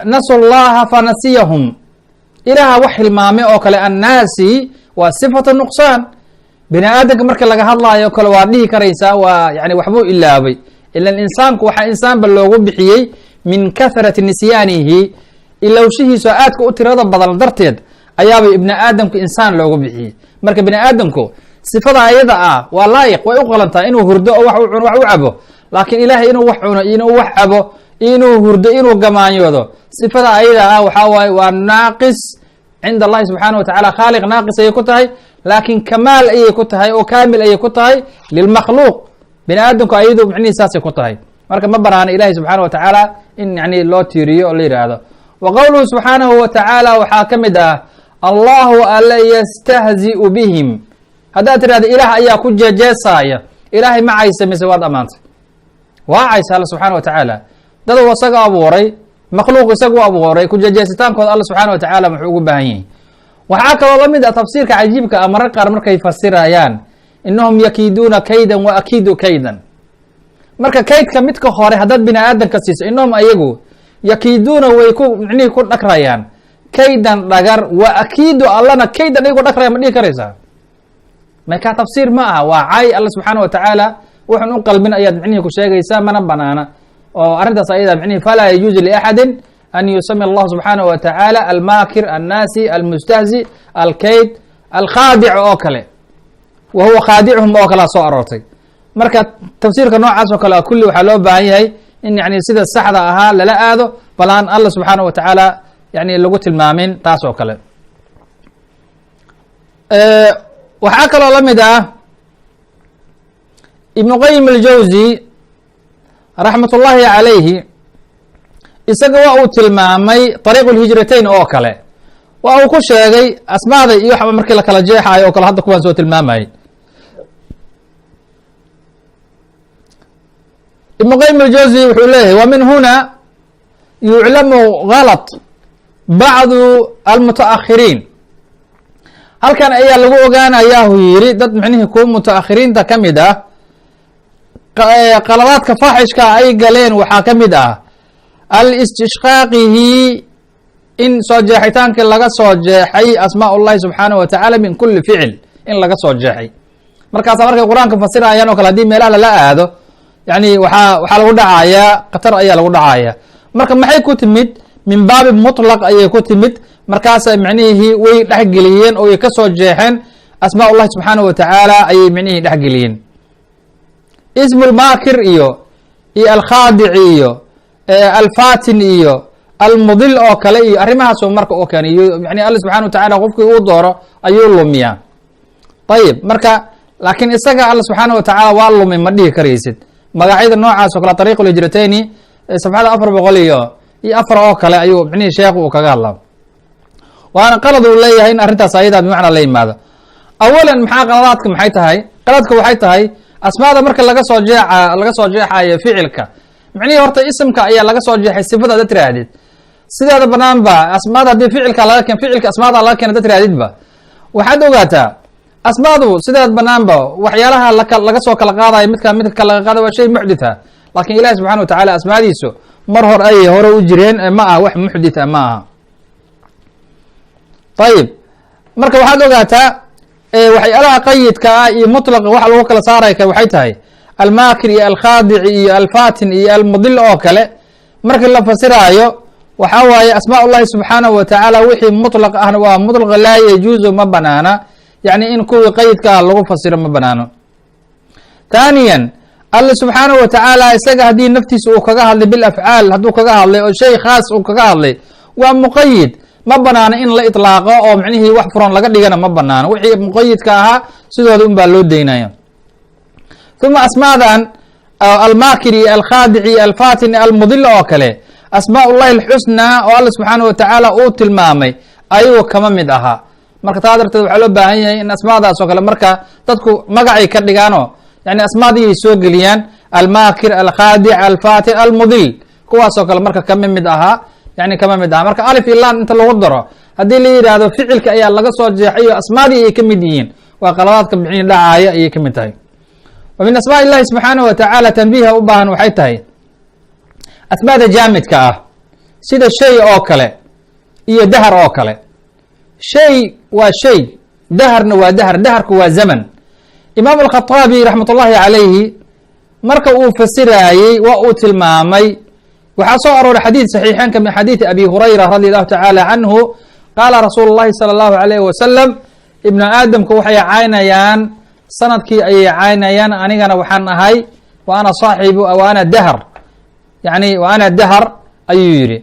nasu llaha fanasiyahum, ilaaha wax hilmaame oo kale annaasi waa sifatu nuqsaan. bini aadanka marka laga hadlaayo kale waa dhihi karaysaa waa yani waxbuu ilaabay. ilan insaanku waxaa insaanba loogu bixiyey min kahrati nisyaanihi ilowshihiiso aadka u tirada badan darteed ayaaba ibni aadamku insaan loogu bixiyey. marka bini aadamku sifada ayada ah waa laayiq, way u qalantaa inuu hurdo oo wax u cuno wax u cabo, laakiin ilaahay inuu wax cuno, inuu wax cabo, inuu hurdo, inuu gamaanyoodo, sifada ayada ah waxaa waaye waa naaqis cinda allahi subxaanahu watacala. khaaliq naaqis ayay ku tahay, laakiin kamaal ayay ku tahay oo kaamil ayay ku tahay lilmakhluuq. bini aadamku ayadu micnihi saasay ku tahay. marka ma banaana ilahi subxaana wa tacaala in yani loo tiiriyo oo la yidhaahdo. wa qowluhu subxaanahu wa tacaala waxaa ka mid ah allahu alla yastahzi'u bihim. haddaad tidhahda ilaah ayaa ku jeejeesaaya, ilaahay ma caysa mise waad ammaantay? waa caysa alla subxana wa tacaala. daduu isaga abuuray, makhluuq isagu abuuray, ku jeejeesitaankooda alla subxaana wa tacaala muxuu ugu baahan yahay? waxaa kaloo la mid ah tafsiirka cajiibka ah marar qaar markay fasirayaan inahum yakiiduuna kaydan wa akiidu kaydan. marka kaydka midka hore haddaad bini aadamka siiso, inahum ayagu yakiiduuna way ku micnihii ku dhagrayaan kaydan dhagar, wa akiidu allana kaydan ayagu dhagraya ma dhihi karaysaa? marka tafsiir ma aha, waa cay alla subxaana wa tacaala wuxun u qalbin ayaad micnihii ku sheegaysaa, mana banaana oo arrintaas ayada micnihi falaa yajuuzu liaxadin an yusami allah subxaanahu wa tacaala almaakir, annaasi, almustahzi, alkayd, alkhaadic oo kale, wa huwa khaadichum oo kalea soo aroortay. marka tafsiirka noocaas oo kale kulli waxaa loo baahan yahay in yani sida saxda ahaa lala aado, bal aan alla subxaana wa tacaala yani lagu tilmaamin taas oo kale. waxaa kaloo la mid ah ibnu qayim aljawzi raxmat ullaahi calayhi, isaga waa uu tilmaamay ariiqu lhijratayn oo kale, waa uu ku sheegay asmaada iyo waxba markii la kala jeexaayo oo kale hadda kuwaan soo tilmaamayay. ibnu qayim aljawzi wuxuu leeyahay wa min huna yuclamu galat bacdu almutaakhiriin. halkan ayaa lagu ogaanayaa hu yiri dad micnihii kuwa mutaakhiriinta ka mid ah qaladaadka faaxishka ay galeen waxaa ka mid ah alistishqaaqihi, in soo jeexitaankii laga soo jeexay asmaa ullahi subxaanahu wa tacaala min kuli ficil, in laga soo jeexay. markaasa markay qur-aanka fasirayaan oo kale haddii meelaha lala aado yani waxaa lagu dhacayaa khatar ayaa lagu dhacaya. marka maxay ku timid min baabi mutlaq ayay ku timid, markaasa micnihii way dhexgeliyeen oo way ka soo jeexeen asmaa ullahi subxaanahu wa tacaala ayay micnihii dhexgeliyeen. ismulmaakir iyo alkhaadici iyo alfatin iyo almudil oo kale iyo arrimahaasu marka oo keenay yani alla subxana wa tacala qofkii uu dooro ayuu lumiyaa. ayib marka laakiin isaga alla subxaana wa tacaala waa lumi ma dhihi karaysid. magacyada noocaas oo kale ariiq lhijratayni safxada 404 oo kale ayuu micnihii sheekh uu kaga hadlaa. waana qalad uu leeyahay in arrintaas ayadaa bimacnaa la yimaado. awalan maxaa qaladaadka maxay tahay? qaladka waxay tahay asmaada marka laga soo jeexayo ficilka, micnihii horta isimka ayaa laga soo jeexay sifada hadad tiraahdid. sideeda banaan ba asmaada haddii ficilka asmaada laga keena hadad tirahdidba waxaad ogaataa asmaadu sideed banaanba waxyaalaha laga soo kala qaadayo midka kala qaada waa shay muxditha, laakiin ilahi subxana wa tacaala asmaadiisu mar hor ayay hore u jireen, ma aha wax muxditha ma aha. ayib marka waxaad ogaataa waxyaalaha qayidka ah iyo mutlaqa waxa lagu kala saaray waxay tahay almaakir iyo alkhaadici iyo alfatin iyo almudil oo kale markii la fasiraayo waxaa waaye asmaa ullahi subxaanahu wa tacaala wixii mutlaq ahna waa mutlaqa laa yajuuzu ma banaana, yani in kuwii qayidka ah lagu fasiro ma banaano. thaniyan alla subxaanahu wa tacaala isaga haddii naftiisa uu kaga hadlay bilafcaal, hadduu kaga hadlay oo shay khaas uu kaga hadlay waa muqayid, ma banaano in la iطlaaqo oo micnihii wax furan laga dhigana ma banaano. wixii muqayidka ahaa sidooda un baa loo deynaya. uma asmaadan almaakir iyo alkhaadic iyo alfatin almudil oo kale asmaa ullahi alxusnaa oo alla subxaanahu wa tacaala uu tilmaamay ayuu kama mid ahaa. marka taa darteed waxaa loo baahan yahay in asmaadaas oo kale marka dadku magacay ka dhigaanoo yani asmaadii ay soo geliyaan almaakir, alkhaadic, alfatin, almudil, kuwaas oo kale marka kama mid ahaa, yani kama mid aha. marka alif ilaan inta lagu daro haddii la yidhaahdo ficilka ayaa laga soo jeexay oo asmaadii ay ka mid yihiin, waa qaladaadka micnihi dhacaaya ayay ka mid tahay. wa min asmaa illahi subxaanahu wa tacaala tanbiiha u baahan waxay tahay asmaada jaamidka ah sida shay oo kale iyo dahar oo kale. shay waa shay, daharna waa dahar, daharku waa zaman. imaam alkhaطaabi raxmat ullahi calayhi marka uu fasiraayey waa uu tilmaamay waxaa soo arooray xadiid saxiixeynka min xadiidi abi hurayra radi allahu tacaala canhu qaala rasuulu llahi salى allahu alayh wasalam ibnu aadamku waxay caynayaan sanadkii ayay caynayaan anigana waxaan ahay wa ana saaxibu wa ana dahr yani wa ana dahr ayuu yidhi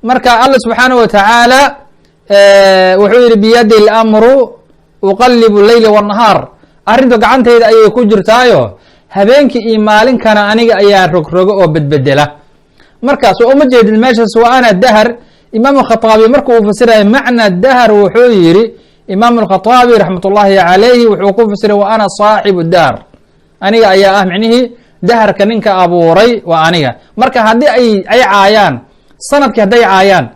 marka alla subxaanaه wa tacaala wuxuu yihi biyadi اlamru uqalibu leyla wالnahaar arrintu gacantayda ayay ku jirtaayo habeenkii iyo maalinkana aniga ayaa rogrogo oo bedbedela markaas oo uma jeedin meeshaas wa ana dahr imaam khaطaabi marka uu fasiraya macna dahr wuxuu yihi imaam الkhaطaabi raxmat ullahi calayhi wuxuu ku fasiray wa ana saaxibu dahr aniga ayaa ah micnihii daharka ninka abuuray waa aniga marka haddii ay caayaan sanadkii hadday caayaan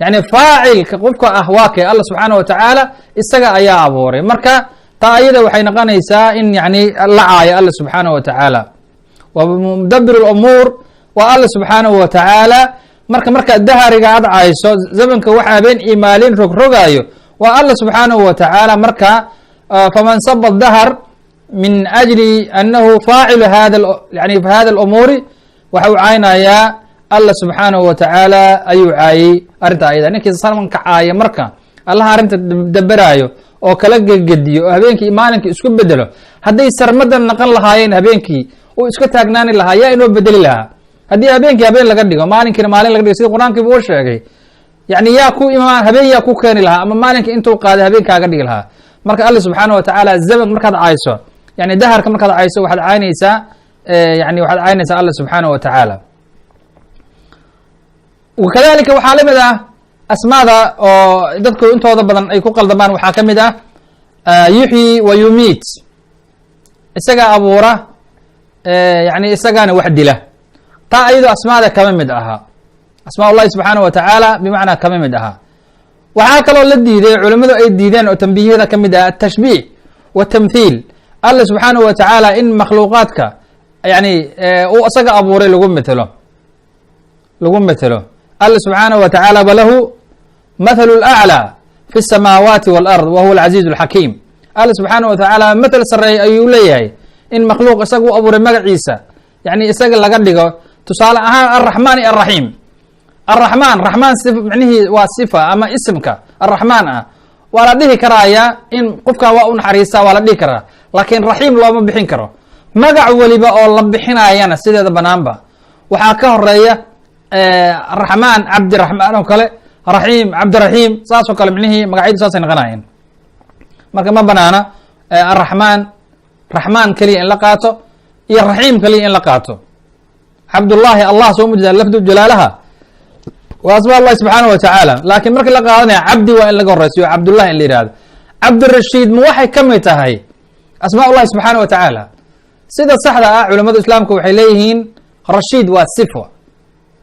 yani faacilka qofka ah waa kay alla subxaanaه wa tacaala isaga ayaa abuuray marka taa ayada waxay noqonaysaa in yani la caayo alla subxaanaه wa tacaala wa mudabir اlumuur waa alla subxaanaه wa tacaala marka dahriga aad cayso zamanka waxa habeen iyo maalin rogrogaayo waa alla subxaanaه wa tacaala marka faman saba dahr min ajli anahu faacilu yani fi hada اlumuuri waxa uu caynayaa alla subxaanaه wa tacaala ayuu caayey arrinta ayada ninkii sanamka caaya marka allaha arrinta daberaayo oo kala gegediyo oo habeenkii maalinkii isku bedelo hadday sarmadan naqon lahaayeen habeenkii uu iska taagnaani lahaa yaa inoo bedeli lahaa haddii habeenkii habeen laga dhigo maalinkiina maalin laga dhigo sida qur-aankiiba uu sheegay yani yaa ku imaan habeen yaa ku keeni lahaa ama maalinkii intuu qaaday habeenkaaga dhigi lahaa marka alla subxaanaه wa tacaala zaman markaad cayso yani daharka markaad cayso waxaad caynaysaa yani waxaad caynaysaa alla subxaanaه wa tacaala wakadalika waxaa lamid ah asmaada oo dadku intooda badan ay ku qaldamaan waxaa kamid ah yuxyi wa yumiit isagaa abuura yani isagaana wax dila taa ayado asmaada kama mid ahaa asmaa ullahi subxaanaه wa tacaala bimacnaa kama mid ahaa waxaa kaloo la diiday culimadu ay diideen oo tambihiyada kamid ah atashbiih watamthiil alla subxaanaه wa tacaala in makhluuqaadka yani uu isaga abuuray lagu metelo alla subxaanaه wa tacaala balahu mathalu اlأclى fi الsamaawaati wاlأrض wa huwa alcaziiz اlxakiim alla subxaanaه wa tacaala mathel sareey ayuu leeyahay in makhluuq isaga u abuuray magaciisa yani isaga laga dhigo tusaale ahaan alraxmaan iyo alraxiim alraxmaan raxmaan micnihii waa sifa ama isimka alraxmaan ah waa la dhihi karaaya in qofkaa waa u naxariistaa waa la dhihi karaa laakiin raxiim looma bixin karo magac weliba oo la bixinaayana sideeda banaanba waxaa ka horeeya raxmaan cabdiraxmaan oo kale raxiim cabdiraxiim saas oo kale micnihii magacyadu saasay noqonayeen marka ma banaana araxmaan raxmaan keliya in la qaato iyo raxiim keliya in la qaato cabdullaahi allah soo mujeeda lafdu jalaalaha waa asmaa allahi subxaanaه wa tacaala laakiin markii la qaadanaya cabdi waa in laga horeysiyo cabdullahi in la yihahdo cabdirashiid ma waxay ka mid tahay asmaa ullahi subxaanaه wa tacaala sida saxda ah culamadu islaamku waxay leeyihiin rashiid waa sifo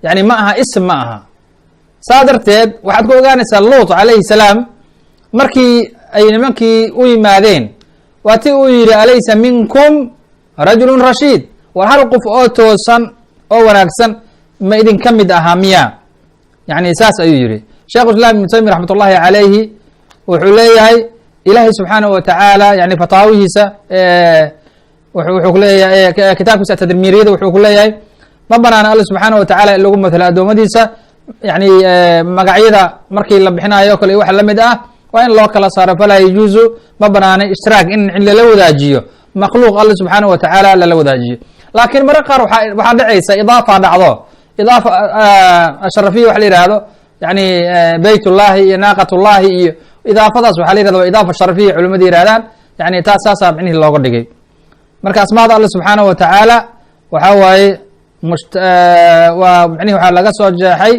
yani ma aha ism ma aha saa darteed waxaad ku ogaanaysaa luut calayhi salaam markii ay nimankii u yimaadeen waa ti uu yihi alaysa minkum rajulu rashiid war hal qof oo toosan oo wanaagsan ma idinka mid ahaa miya yani saas ayuu yihi sheekhu islam ibnu taymiya raxmat ullahi calayhi wuxuu leeyahay ilaahay subxaanaه wa tacaala yani fataawihiisa wuxuu kuleeyahay kitaabkiisa atadmiriyada wuxuu ku leeyahay ma banaana alla subxaanaه wa tacaala in lagu matalo addoommadiisa yani magacyada markii la bixinayo o kale wax lamid ah waa in loo kala saaro falaa yajuuzu ma banaana ishtiraak in lala wadaajiyo makhluuq alla subxaanaه wa tacaala lala wadaajiyo laakiin mare qaar waxaa dhacaysa idaafa dhacdo idaafa asharafiya waxa la yihahdo yani beyt ullahi iyo naaqat ullahi iyo idaafadaas waxa la yihahda waa idaafa sharafiya culimadu yihahdaan yani taas saasaa micnihii looga dhigay marka asmaada alla subxaanaه wa tacaala waxa waaye waa micnihi waxaa laga soo jeexay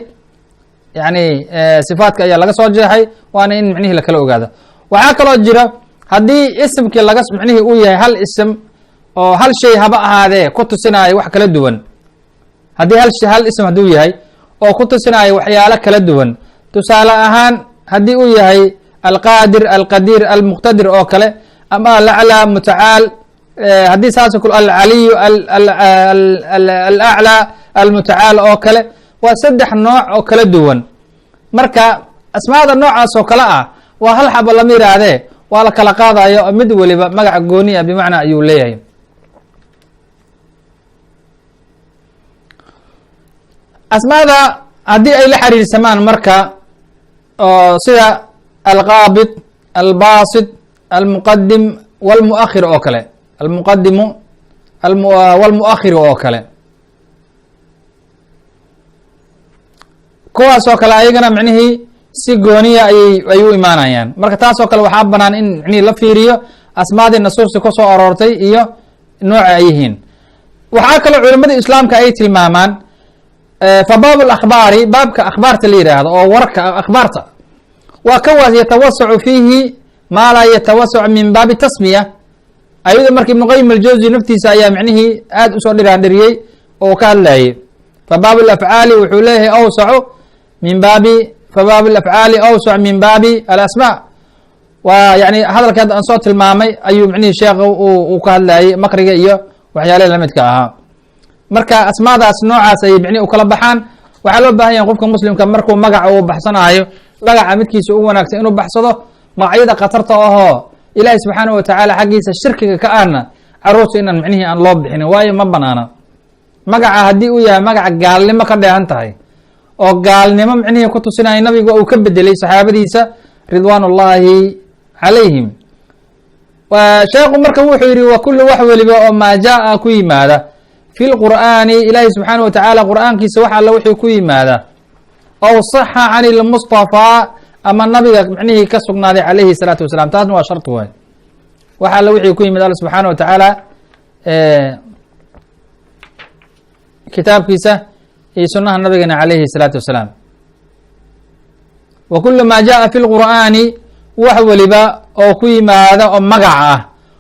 yani sifaadka ayaa laga soo jeexay waana in micnihii lakala ogaado waxaa kaloo jira haddii isimkii laga micnihii uu yahay hal ism oo hal shay haba ahaadee ku tusinaayo wax kala duwan haddii hal ism hadduu yahay oo ku tusinaayo waxyaalo kala duwan tusaale ahaan haddii uu yahay alqaadir alqadiir almuqtadir oo kale ama alaclى mutacaal haddii saas kul alcaliyu alaclى almutacaal oo kale waa saddex nooc oo kala duwan marka asmaada noocaas oo kale ah waa hal xaba lama yihaahdee waa la kala qaadayo mid weliba magaca gooni a bimacnaa ayuu leeyahay asmaada haddii ay la xiriirsamaan marka oo sida alqaabid, albaasid, almuqadim walmuakhir oo kale, almuqadimu walmuakhiru oo kale, kuwaas oo kale ayagana micnihii si gooniya ay u imaanayaan. marka taas oo kale waxaa banaan in micnihii la fiiriyo asmaadii nasuusti ku soo aroortay iyo nooca ay yihiin. waxaa kaloo culamada islaamka ay tilmaamaan fa baab اlakhbaari, baabka akhbaarta la yidhaahdo oo warka akhbaarta, waa kawaas yatawasacu fiihi maa laa yatawasacu min baabi tasmiya. ayado marka ibnu qayim aljawzi naftiisa ayaa micnihii aad usoo dhiraandhiriyey oo ka hadlayay. fa baab alafcaali wuxuu leeyahay awsacu min baabi, fa baab alafcaali awsac min baabi alasmaa. waa yani hadalka hadda aan soo tilmaamay ayuu micnihii sheekha uu ka hadlayay makriga iyo waxyaalaha lamidka ahaa. marka asmaadaas noocaas ayay micnihi u kala baxaan. waxaa loo baahan yahay qofka muslimka markuu magaca uu baxsanaayo magaca midkiisa u wanaagsan inuu baxsado. magacyada khatarta ahoo ilaahi subxaanahu watacaala xaggiisa shirkiga ka ahna caruurta inaan micnihii aan loo bixinin, waayo ma banaana. magaca haddii uu yahay magaca gaalnimo ka dheehan tahay oo gaalnimo micnihii ku tusinaya, nabiga uu ka bedelay saxaabadiisa ridwaan ullaahi calayhim. sheekhu marka wuxuu yidhi wa kullu wax weliba oo maa jaa ku yimaada fi lqur'aani, ilaahi subxaanahu watacaala qur'aankiisa wax alla wixii ku yimaada, ow saxa can ilmustafaa ama nabiga micnihii ka sugnaaday calayhi salaatu wasalaam, taasna waa sharti waay. wax alla wixii ku yimid alla subxaana wa tacaala kitaabkiisa iyo sunaha nabigana calayhi salaatu wasalaam. wa kulu maa jaa fi lqur'aani, wax weliba oo ku yimaada oo magaca ah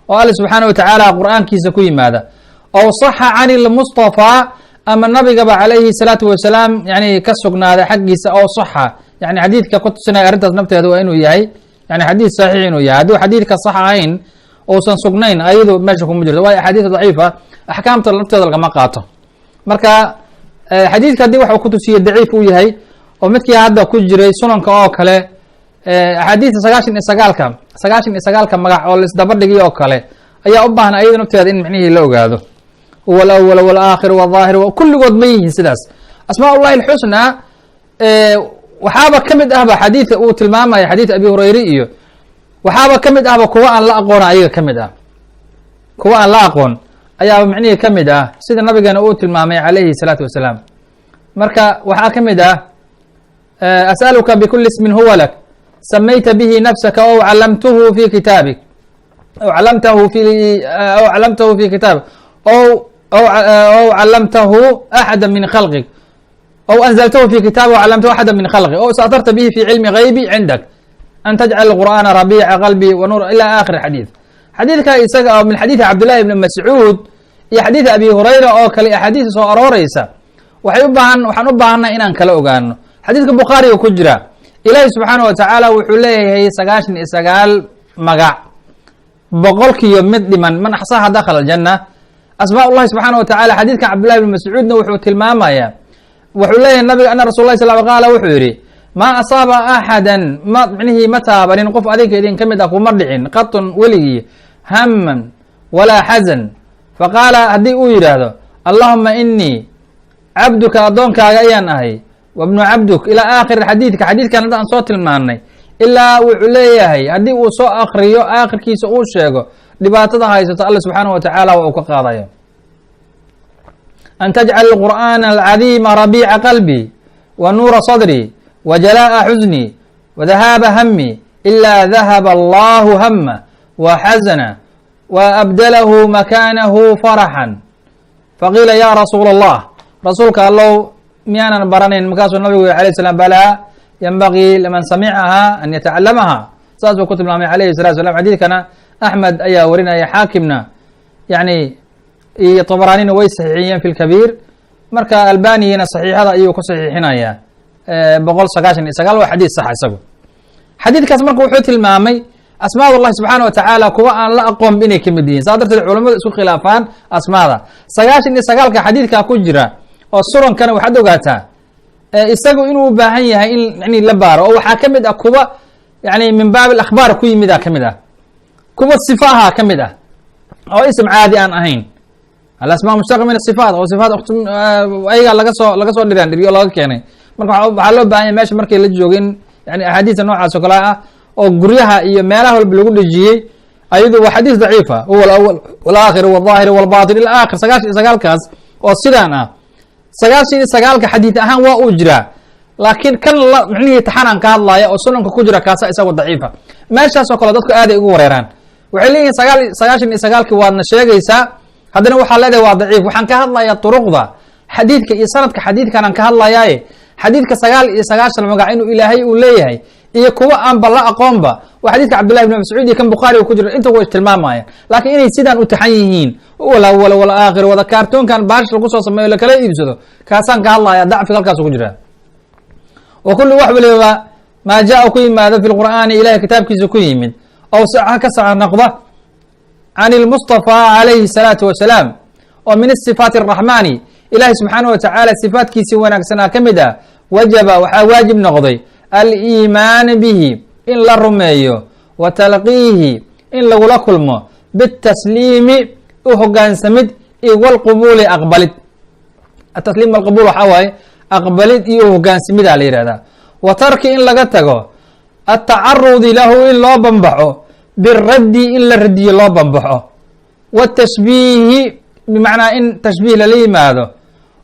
oo alla subxaana wa tacaala qur'aankiisa ku yimaada, ow saxa can ilmustafaa ama nabigaba calayhi salaatu wasalaam yani ka sugnaaday xaggiisa, ow saxa yani xadiidka ku tusinaya arrintaas nafteeda waa inuu yahay yani xadiid saxiix inuu yahay. hadduu xadiidka sax ahayn uusan sugnayn ayado meesha kuma jirto, waayo axaadiis daciifa axkaamta nafteeda lagama qaato. marka xadiidka haddii wax uu ku tusiye daciif uu yahay oo midkii hadda ku jiray sunanka oo kale, axaadiista sagaashan iyo sagaalka magac oo laisdaba dhigay oo kale ayaa u baahan ayado nafteeda in micnihii la ogaado. huwa alawal walaakhiru wadaahir, kulligood ma yihiin sidaas. asmaa ullahi alxusnaa waxaaba ka mid ahba xadiidka uu tilmaamaya xadiid abi hurayre iyo waxaaba ka mid ahba kuwa aan la aqoon ayaga ka mid ah, kuwa aan la aqoon ayaaba micnihii ka mid ah sida nabigeena uu tilmaamay calayhi salaatu wasalaam. marka waxaa ka mid ah as'aluka bikuli ismin huwa lak samayta bihi nafsaka ow calamtahu fi kitaabik ow calamtahu fi kitaabik ow calamtahu axada min khalqik أو أنزلته في كتاب وعلمته أحدا من خلقه أو استأثرت به في علم غيبي عندك أن تجعل القرآن ربيع قلبي ونور إلى آخر الحديث. حديث كان من حديث عبد الله بن مسعود iyo xadiid abi hurayra oo kale axaadiis soo arooreysa waxaan u baahanay inaan kala ogaano. xadiidka bukhaariga ku jira ilaahi subxaanahu watacaala wuxuu leeyahay 99 magac, boqolkiiyo mid dhiman man axsaaha dakhala aljanna. asmaa ullahi subxaanahu watacaala xadiidkan cabdullahi bn mascuudna wuxuu tilmaamaya, wuxuu leeyahay nabiga ana rasul lah sal qaala wuxuu yidhi maa asaaba axadan ma micnihii ma taabanin qof adinka idin ka mid ah kuma dhicin qatun weligii haman walaa xasan faqaala haddii uu yidhaahdo allahuma inii cabduka addoonkaaga ayaan ahay wabnu cabduk ilaa aakhiri xadiidka. xadiidkan hadda aan soo tilmaanay ilaa wuxuu leeyahay haddii uu soo akriyo aakhirkiisa uu sheego dhibaatada haysato alla subxaanahu watacaala waa uu ka qaadayo. an tajcal الqur'ana alcadiima rabiica qalbi wa nuura sadri wa jalaa'a xusni wa dahaaba hami ilaa dahaba allahu hama wa xasana wa abdalahu makaanahu faraxan. faqiila ya rasuula allah, rasuulka allow miyaanan baranayn? markaasuu nabigu yiri alayh slam balaa yanbagii liman samicaha an yatacalamaha. saasuu ku tilmaamay alayhi salatu salam. xadiidkana axmed ayaa warinaya, xaakimna yani iyo طبرانيna way صaxiixiyeen في الكبير. marka albaniyina صaxiixada ayuu ku صaxiixinaya 199 waa xadiid sax isagu. xadiidkaas marka wuxuu tilmaamay asmaad ullahi subxaanaه watacaala kuwa aan la aqoon inay kamid yihiin. saa darteed culamadu isku khilaafaan asmaada. 99ka xadiidkaa ku jira oo surankana waxaad ogaataa isagu inuu u baahan yahay in la baaro, oo waxaa kamid ah kuwa yani min baab akhbaar ku yimida kamid ah, kuwa sifaha kamid ah oo ism caadi aan ahayn. alasmaa mushtaqa min asifaat oo sifaat ayaga laga soo dhiraan dhiriyo laga keenay. marka waxaa loo bahan yahay meesha markay la joogin yani axaadiista noocaas oo kale ah oo guryaha iyo meelaha walba lagu dhejiyey ayadu waa xadiis daciifa, huwa alawal walaakhiru walظaahir walbatin ila akhir 99kaas oo sidaan ah. 99ka xadiid ahaan waa uu jiraa, laakiin kan micnihii taxanaan ka hadlaya oo sunanka ku jira kaasa isagoo daciifa. meeshaas oo kale dadku aaday ugu wareeraan, waxay leeyihin 99ki waadna sheegaysaa, haddana waxaa leedahay waa daciif. waxaan ka hadlayaa duruqda xadiidka iyo sanadka xadiidkanaan ka hadlayaaye xadiidka 99 magac inuu ilaahay uu leeyahay iyo kuwa aanba la aqoonba waa xadiidka cabdullahi ibn mascuud iyo kan bukhaari ku jira, inta way tilmaamayaan. laakiin inay sidaan u taxan yihiin walawal walaakhir wada kaartoonkan baash lagu soo sameeyo lakala iibsado, kaasaan ka hadlaya dacfiga halkaas ku jira. wa kullu wax waliba maa jaa ku yimaado fi lqur'aani ilahay kitaabkiisa ku yimid oo ka saca noqda can ilmustafaa calayhi salaatu wasalaam oo min sifaati araxmaani ilahi subxaanahu watacaala sifaatkiisii wanaagsanaa ka mid ah, wajaba waxaa waajib noqday aliimaani bihi in la rumeeyo, wa talqiihi in lagula kulmo, bitasliimi u hogaansamid iyo walqubuuli aqbalid. atasliim walqabuul waxaa waaye aqbalid iyo u hogaansamida la yihahdaa. wa tarki in laga tago atacarudi lahu in loo bambaxo, biraddi in la radiyo loo bambaxo, watashbiihi bimacnaa in tashbiih lala yimaado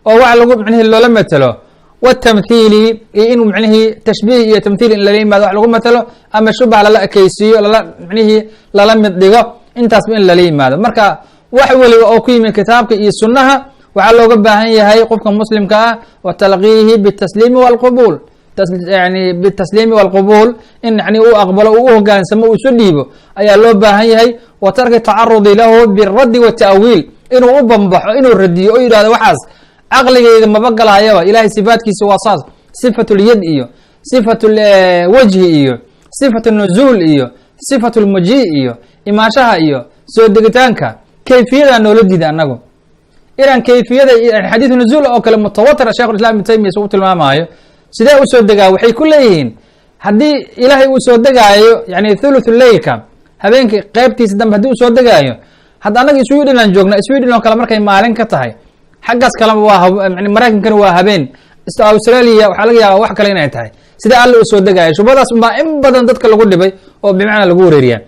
oo wax lagu micnihii loola matelo, watamthiili iyo in micnihii tashbiih iyo tamthiil in lala yimaado wax lagu matelo ama shubah lala ekeysiiyo micnihii lala mid dhigo, intaasba in lala yimaado. marka wax weliba oo ku yimid kitaabka iyo sunnaha waxaa looga baahan yahay qofka muslimka ah wa talqiihi bitasliimi walqabuul, yani bitasliimi walqabuul in yani uu aqbalo uu uhogaansamo uu isu dhiibo ayaa loo baahan yahay. wa tarki tacarudi lahu biraddi wata'wiil inuu u bambaxo inuu radiyo oo yidhahdo waxaas caqligeyga maba galaayaba, ilahay sifaatkiisa waa saas, sifat lyad iyo sifat wajhi iyo sifat nuzuul iyo sifat lmuji iyo imaashaha iyo soo degitaanka kayfiyadaa noola diida anagu inaan kayfiyada xadiid nuzuul oo kale mutawatir sheikh islam ibn taymiya u tilmaamaayo sidee usoo degaa. waxay ku leeyihiin haddii ilaahay uu soo degaayo yani thuluth leilka habeenkii qeybtiisa dambe haddii uu soo degaayo, hadda annaga sweden aan joogna, sweden oo kale markay maalin ka tahay, xaggaas kaleba waa maraykankana waa habeen, australia waxaa laga yaaba wax kale inay tahay. sidee alla uu soo degaayo? shubadaas unbaa in badan dadka lagu dhibay oo bimacnaa lagu wareeriyaa.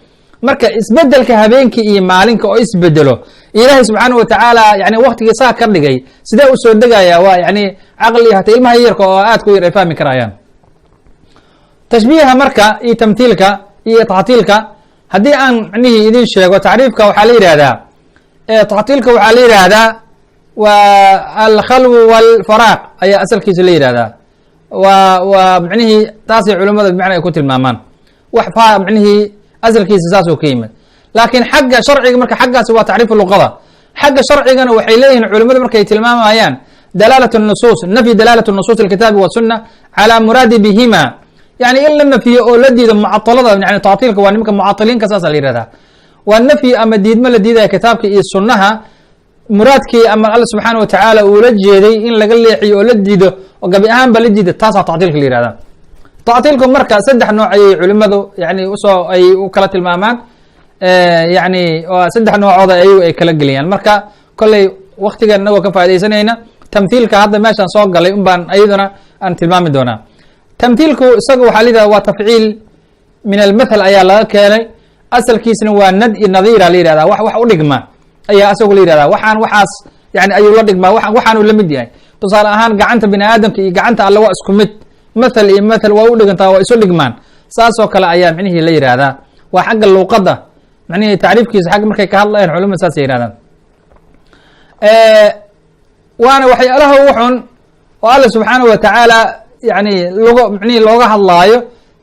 marka isbedelka habeenkii iyo maalinka oo isbedelo ilaahay subxaana watacaala yani waktigii saa ka dhigay, sidee u soo degaya? waa yani caqli hata ilmaha yarka oo aad ku yar ay fahmi karayaan. tashbiiha marka iyo tamthiilka iyo tactiilka haddii aan micnihii idin sheego tacriifka waxaa la yihahdaa tactiilka waxaa la yihahdaa waa alkhalw walfaraaq ayaa asalkiisa la yihahdaa. waa micnihii taasay culimada bimacna ay ku tilmaamaan wax micnihii asalkiisa saasoo ka yimid. laakiin xagga sharciga marka xaggaasi waa tacriifu luqada, xagga sharcigana waxay leeyihiin culimadu markay tilmaamayaan dalaalat nusuus, nafyi dalaalat nusuus alkitaabi wasuna calaa muraadi bihima, yani in la nafyiyo oo la diido mucatalada. yani tactiilka waa nimanka mucatiliinka saasa la yihahdaa, waa nafyi ama diidmo la diidaya kitaabka iyo sunnaha muraadkii ama alla subxaana watacaala uu la jeeday in laga leexiyo oo la diido oo gabi ahaanba la diida, taasaa tactiilka la yihahdaa. tactiilku marka 3 nooc ayay culimadu yani ay u kala tilmaamaan, yani 3 noocooda ayagu ay kala geliyaan. marka kolley waktigan inagoo ka faa'idaysanayna tamthiilka hadda meeshaan soo galay un baan ayaduna aan tilmaami doonaa. tamthiilku isaga waxaa la yihahda waa tafciil min almathal ayaa laga keenay, asalkiisna waa nad iyo nadiira la yihahda, wax u dhigma ayaa isagu la yihahda. waxaas yani ayuu la dhigmaa, waxaanuu la mid yahay. tusaale ahaan gacanta bini aadamka iyo gacanta alle waa isku mid, mathal iyo mathal waa u dhigantaa, waa isu dhigmaan. saasoo kale ayaa micnihii la yihahdaa. waa xagga luuqadda micnihii tacriifkiisa xagga markay ka hadlayaan culimada saasay yihahdaan. waana waxyaalaha ugu xun oo alla subxaana watacaala yani micnihii looga hadlaayo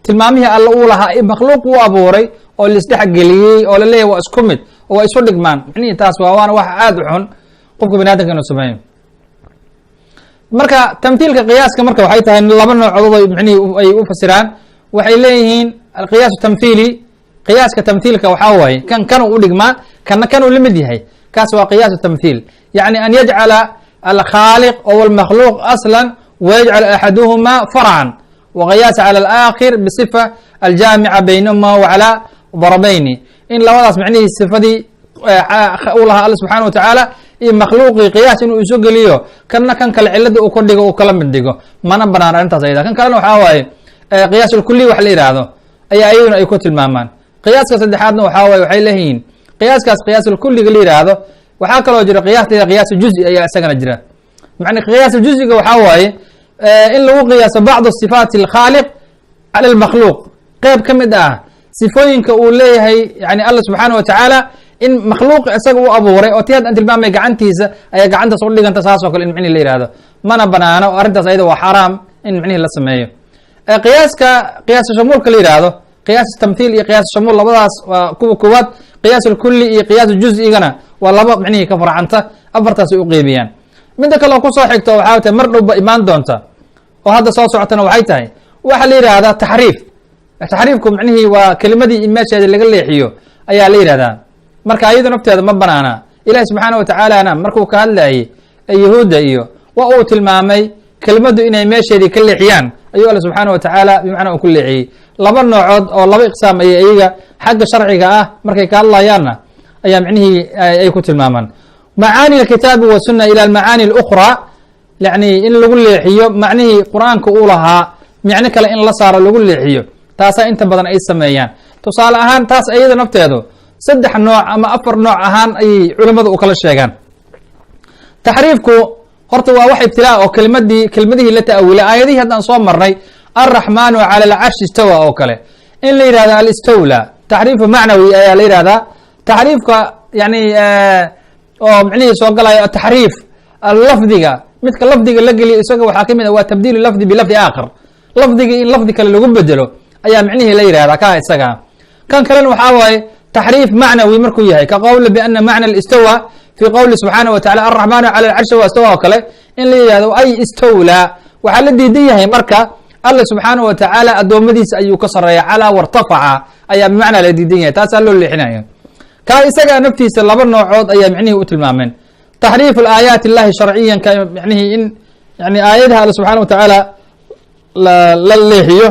tilmaamihii alle uu lahaa makhluuq uu abuuray oo laisdhexgeliyey oo laleeyahy waa isku mid oo waa isu dhigmaan. micnihii taas waana wax aada u xun qofka bini adamka inuu sameeyo. marka tamthiilka qiyaaska marka waxay tahay 2 noocood micnihii ay u fasiraan. waxay leeyihiin alqiyaasu tamthili, qiyaaska tamthiilka waxaa waaye kan u dhigmaa kana kanuu la mid yahay, kaas waa qiyaasu tamthiil. yani an yajcala alkhaaliq o almakhluuq aslan wayajcal axaduhuma farcan waqayaasa cala alaakhir bisifa aljaamica baynahuma wacalaa darabayni, in labadaas micnihii sifadii u lahaa alla subxaana wa tacaala iyo makhluuqii qiyaas inuu isu geliyo kana kan kale cilada uu ka dhigo uu kala mid dhigo mana banaan arrintaas ayada. kan kalena waxaa waaye qiyaasulkuli wax la yidhaahdo ayaa ayaguna ay ku tilmaamaan. qiyaaska saddexaadna waxaa waaye waxay leeyihiin qiyaaskaas qiyaasulkuliga la yidhaahdo waxaa kaloo jira qiyaastayda qiyaasu juzi ayaa isagana jira. macna qiyaasu juziga waxaa waaye in lagu qiyaaso bacdu sifaati alkhaaliq cala almakhluuq, qeyb ka mid ah sifooyinka uu leeyahay yani alla subxaana wa tacaala in makhluuq isaga u abuuray oo ti haddaan tilmaamay gacantiisa ayaa gacantaas u dhiganta saasoo kale in micnihi la yihahdo mana banaano oo arrintaas ayada waa xaraam in micnihi la sameeyo. qiyaaska qiyaasu shamuulka la yihahdo qiyaas tamthiil iyo qiyaas shamuul labadaas waa kuwa koowaad. qiyaas ulkuli iyo qiyaas juz'igana waa laba micnihii ka farcanta, afartaas ay u qeybiyaan. midda kale oo kusoo xigto waxaa tahay mar dhowba imaan doonta oo hadda soo socotana waxay tahay waxaa la yihahdaa taxriif. taxriifku micnihii waa kelimadii in meesheeda laga leexiyo ayaa la yihahdaa. marka ayadu nafteeda ma banaana. ilahi subxaana wa tacaalana markuu ka hadlayay yahuudda iyo waa uu tilmaamay kelimadu inay meesheedii ka leexiyaan ayuu alla subxaana wa tacaala bimacnaa uu ku leexiyey. laba noocood oo laba iqsaam ayay iyaga xagga sharciga ah markay ka hadlayaanna ayaa micnihii ay ku tilmaamaan. macaani alkitaabi wasuna ila almacaani اlأkhra, yani in lagu leexiyo macnihii qur-aanka uu lahaa micno kale in la saaro lagu leexiyo, taasaa inta badan ay sameeyaan. tusaale ahaan taas ayada nafteedu saddex nooc ama afar nooc ahaan ayay culimadu u kala sheegaan. taxriifku horta waa wax ibtilaa oo kelimadihii la ta'awilay. aayadihii haddaan soo marnay alraxmaanu cala alcarshi istawa oo kale in la yihahdo alistawla, taxriifu macnawi ayaa la yihahdaa. taxriifka yani oo micnihii soo galaya taxriif lafdiga, midka lafdiga la geliyo isaga waxaa kamid ah waa tabdiilu lafdi bilafdi aakhar, lafdigii in lafdi kale lagu bedelo ayaa micnihii la yihahdaa ka isaga. kan kalena waxaa waaye taxriif macnawi markuu yahay ka qowli biana macna istawa fi qowli subxaana wa tacala alraxmaanu cala alcarshi wa istawa oo kale in la yihahdo ay istawlaa. waxaa la diidan yahay marka alla subxaana wa tacaala addoommadiisa ayuu ka sareeya calaa wartafaca ayaa bimacnaa la diidan yahay, taasaa loo leexinaya. kaa isagaa naftiisa laba noocood ayaa micnihii u tilmaameen. taxriif aayaati illahi sharciyan ka micnihii in yani aayadaha alla subxana wa tacaala la leexiyo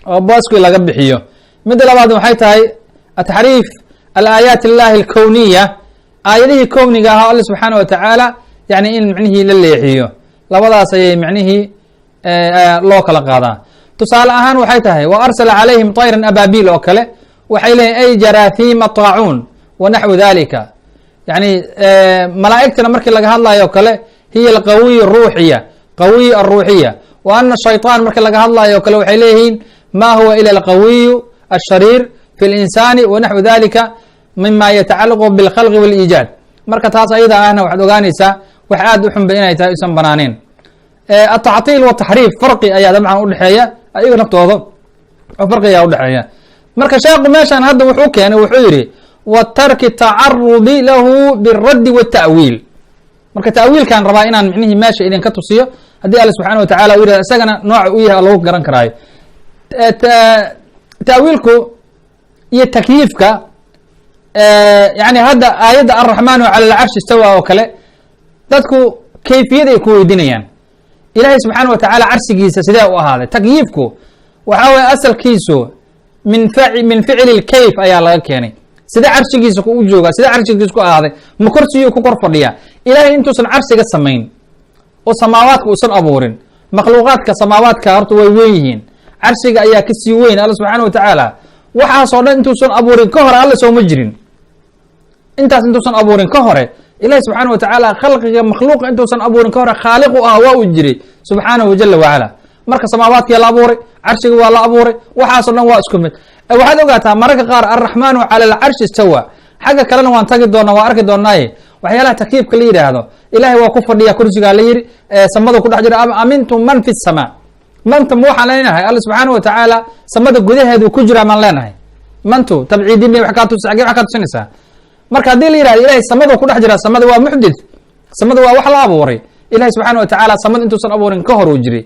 oo booskii laga bixiyo. midda labaad waxay tahay taxriif alaayaati illahi alkowniya, aayadihii kowniga ahaa alla subxaana wa tacaala yani in micnihii la leexiyo. labadaas ayay micnihii loo kala qaadaa. tusaale ahaan waxay tahay wa arsala calayhim طayran ababil oo kale waxay leeyihin ay jarathima طaacuun wa naxwu dalika. yani malaa'igtana markii laga hadlayo o kale hiya alqawiy ruuxiya, qawiy aruuxiya. wa ana shayطaan markii laga hadlayo o kale waxay leeyihiin ma huwa ila alqawiyu ashariir fi linsani wa naxwu dalika mima yatacalaqu bilkhalqi wاliijaad. marka taas ayada ahna waxaad ogaanaysaa wax aad u xunba inay tahay isan banaaneen. atactiil wataxriif farqi ayaa dabcan udhexeeya ayaga naftooda oo farqi ayaa udhexeeya. marka sheekhu meeshan hadda wuxuu keenay wuxuu yihi watarki tacarudi lahu biraddi wاta'wiil. marka ta'wiilkaan rabaa inaan micnihii meesha idinka tusiyo haddii alla subxana wa tacala u yihahdo isagana nooca u yahay lagu garan karaayo. ta'wiilku iyo takyiifka yani hadda aayadda alraxmaanu cala alcarshi istawa oo kale dadku kayfiyad ay ku weydiinayaan. ilaahay subxaana wa tacaala carshigiisa sidee u ahaaday? takyiifku waxaa weye asalkiisu min ficli lkayf ayaa laga keenay. sidee carshigiisa u joogaa? sidee carshigiisa ku ahaaday? ma korsiyuu ku kor fadhiyaa? ilaahay intuusan carshiga samayn oo samaawaadka uusan abuurin, makhluuqaadka samaawaadka horta way weyn yihiin, carshiga ayaa kasii weyn alla subxaana wa tacaala. waxaasoo dhan intuusan abuurin ka hore alla sooma jirin. intaas intuusan abuurin ka hore ilahi subxaana wa tacaala khalqiga makhluuqa intuusan abuurin ka hore khaaliq u ah waa uu jiray subxaanahu jala wacala. marka samaawaadkiyaa la abuuray, carshiga waa la abuuray, waxaasoo dhan waa isku mid. waxaad ogaataa mararka qaar alraxmaanu cala alcarshi istawa, xagga kalena waan tagi doonaa waan arki doonaaye waxyaalaha takyiifka la yidhaahdo ilahay waa ku fadhiya kursigaa la yidhi samada ku dhex jira amintum man fi samaa. mantum waxaan leenahay alla subxaana wa tacaala samada gudaheedu ku jiraa maan leenahay. mantu tabciidin wax kaa tusinaysaa. marka haddii la yihahdo ilahay samada ku dhex jira, samada waa muxdith, samada waa wax la abuuray. ilahi subxaana wa tacaala samada intuusan abuurin ka hor uu jiray.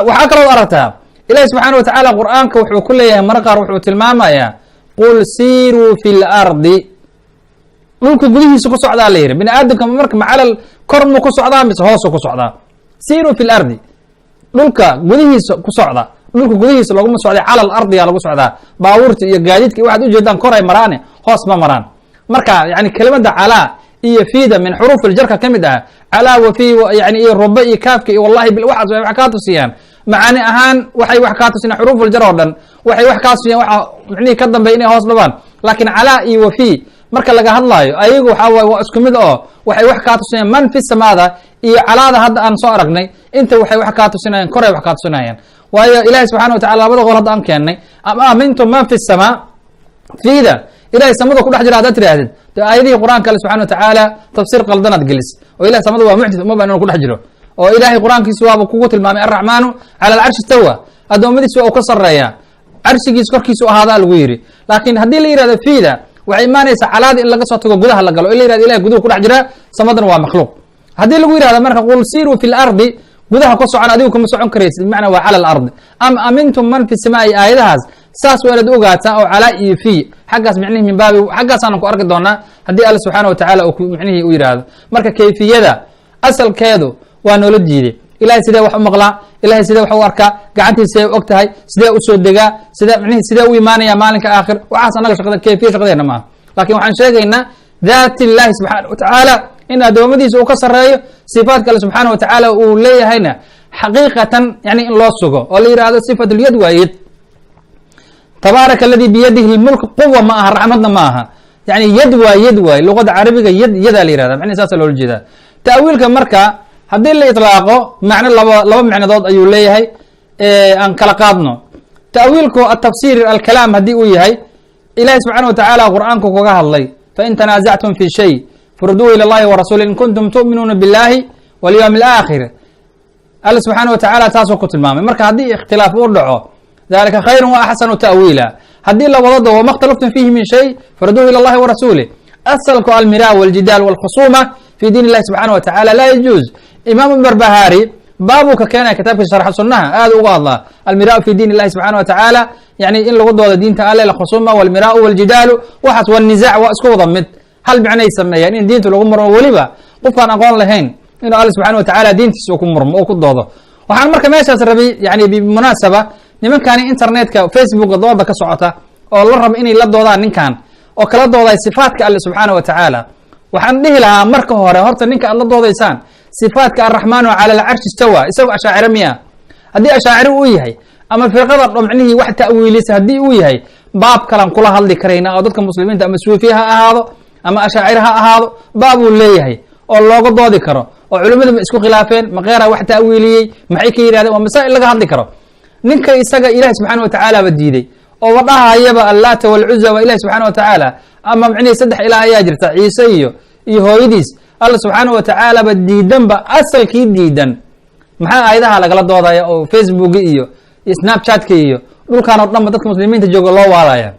waxaa kaloo aragtaa ilahi subxaana wa tacaala qur'aanka wuxuu ku leeyahay mara qaar wuxuu tilmaamayaa qul siiruu fi lardi, dhulka gudihiisa ku socdaa la yihi. bini aadamka marka macalal kor mu ku socdaa mise hoosu ku socdaa? siiruu fi lardi, dhulka gudihiisa ku socda. dhulka gudihiisa looguma socday calal ardiya lagu socdaa. baabuurta iyo gaadiidka waxaad ujeedaan kor ay maraane hoos ma maraan. marka yani kelimada calaa iyo fiida min xuruuf iljarka ka mid ah calaa wa fi yani iyo ruba iyo kaafka iyo wallahi waxaas way wax kaa tusiyaan macaani ahaan waxay wax kaa tusiyaan xuruuf iljar oo dhan waxay wax kaa tusiyaan waxa micnihii ka dambeey inay hoos dhabaan laakiin calaa iyo wa fi marka laga hadlaayo ayagu waxa waaye waa isku mid oo waxay wax kaa tusinayaan man fi samaada iyo calaada hadda aan soo aragnay inta waxay wax kaa tusinayaan koray wax kaa tusinayaan waayo ilahi subxana wa tacala labada qol hadda aan keennay ama amintum man fi samaa fiida ilahay samada ku dhex jira haddaad tidhaahdid de aayadihii qur'aanka alle subxana wa tacaala tafsiir qaldanaad gelis oo ilahay samada waa mucjis uma baan inuu ku dhex jiro oo ilaahay qur'aankiisu waaba kugu tilmaamay arraxmaanu cala alcarshi istawa addoommadiisi waa u ka sarreeyaa carshigiis korkiisu ahaadaa lagu yidhi laakiin haddii la yihahdo fiida waxay imaanaysaa calaada in laga soo tago gudaha la galo in la yihahdo ilahay guduhu ku dhex jira samadana waa makhluuq haddii lagu yihahdo marka qul siiruu fi lardi gudaha ka socon adigu kama socon karaysid bimacnaa waa cala alardi am amintum man fi samaa'i aayadahaas saas waa inaad ogaataa oo calaa iyo fi xaggaas micnihi min baabi xaggaasaanan ku arki doonaa haddii alle subxaana wa tacala micnihii u yidhaahdo marka kayfiyada asalkeedu waa noola diiday ilahay sidee wax u maqlaa ilahay sidee wax u arkaa gacantiisa sidee og tahay sidee usoo degaa sidee micnihi sidee u imaanaya maalinka aakhir waxaas annaga shaqada kayfiya shaqadeena maaha laakin waxaan sheegaynaa daat illahi subxaana wa tacaala in addoommadiisa uu ka sarreeyo sifaadka alle subxaana wa tacaala uu leeyahayna xaqiiqatan yani in loo sugo oo la yihahdo sifat lyad waa yad tabaaraka aladi biyadihi lmulk quwa ma aha raxmadna ma aha yani yad waa yad waay luqada carabiga yad yadaa la yihahda macnihi saasa loola jeedaa ta'wiilka marka haddii la itlaaqo macno laba micnadood ayuu leeyahay aan kala qaadno ta'wiilku atafsir alkalaam haddii uu yahay ilahi subxaana wa tacaala qur'aanku kaga hadlay fain tanaasactum fi shay furduuhu ila allahi warasuli in kuntum tu'minuuna billahi walyawmi alaakhir alla subxaana wa tacala taasuu ku tilmaamay marka haddii ikhtilaaf uu dhaco dalika khayru wa axsanu ta'wiila haddii la wado wama اkhtalaftum fihi min shay farduuhu ila allahi warasulih asalku almira waljidaal walkhusuma fi diin illahi subxaana wa tacala laa yajuuz imaamu barbahari baabuu ka keenaya kitaabkiisa sharxa sunaha aad uga hadlaa almiraau fi diin illahi subxana wa tacaala yani in lagu doodo diinta alle alkhusuma walmiraau waljidaalu waxaas wanizac waa isku wada mid hal micnay sameeyaan in diinta lagu murmo weliba qofkaan aqoon lahayn inuu alle subxana wa tacala diintiisa uu ku murmo oo ku doodo waxaan marka meeshaas rabay yani bimunaasaba nimankani internetka facebooka dooda ka socota oo la rabo inay la doodaan ninkan oo kala dooday sifaatka alle subxaana wa tacaala waxaan dhihi lahaa marka hore horta ninka aad la doodaysaan sifaatka arraxmaanu cala alcarshi istawa isago ashaacire miya haddii ashaacire uu yahay ama firqada dhomcnihii wax ta'wiilisa haddii uu yahay baab kalan kula hadli karayna oo dadka muslimiinta ama suufiye ha ahaado ama ashaacire ha ahaado baabuu leeyahay oo looga doodi karo oo culimmadu ma isku khilaafeen maqeera wax ta'wiiliyey maxay ka yidhahdeen waa masaa'il laga hadli karo ninka isaga ilahi subxaana wa tacaala ba diiday oo wadhahayaba allaata walcuza waa ilahi subxaana wa tacaala ama micnihii saddex ilaah ayaa jirta ciise iyo hooyadiis alla subxaana wa tacaala ba diidanba asalkii diidan maxaa aayadaha lagala doodaya oo facebooka iyo snapchatka iyo dhulkaan oo dhanba dadka muslimiinta jooga loo waalaya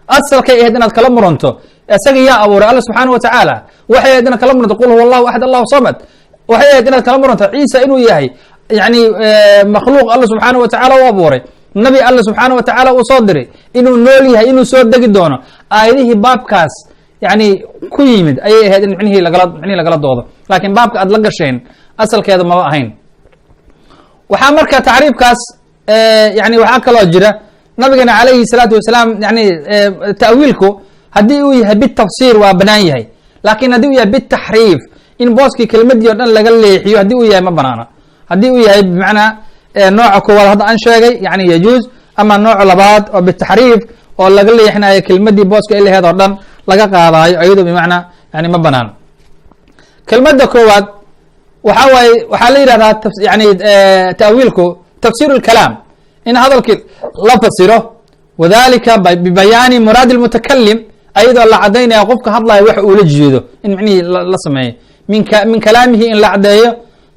asalkay ahayd inaad kala muranto isaga yaa abuuray alla subxaana wa tacaala waxay ahayd inaad kala muranto qul huwa allahu axad allahu samad waxay ahayd inaad kala muranto ciisa inuu yahay yani makhluuq alla subxaana wa tacala u abuuray nabi alla subxaana wa tacaala uu soo diray inuu nool yahay inuu soo degi doono aayadihii baabkaas yani ku yimid ayay ahayd in micnihii lagala doodo laakiin baabka aad la gasheen asalkeeda maba ahayn waxaa marka tacriifkaas yani waxaa kaloo jira nabigeena calayhi salaatu wasalaam yani ta'wiilku haddii uu yahay bitafsir waa banaan yahay laakin haddii uu yahay bitaxriif in booskii kelimadii o dhan laga leexiyo haddii uu yahay ma banaana haddii uu yahay bimacnaa nooca koowaad hadda aan sheegay yani yajuuz ama nooc labaad oo bitaxriif oo laga leexinayo kelmadii booska ay laheed oo dhan laga qaadaayo ayado bimacnaa yani ma banaan kelmadda koowaad waxa waaye waxaa la yidhahdaa yani ta'wiilku tafsir اlkalaam in hadalkii la fasiro wadalika bibayaani muraadi اlmutakalim ayadoo la cadaynaya qofka hadlaya waxa uu la jeedo in micnihii la sameeyo min kalaamihi in la cadeeyo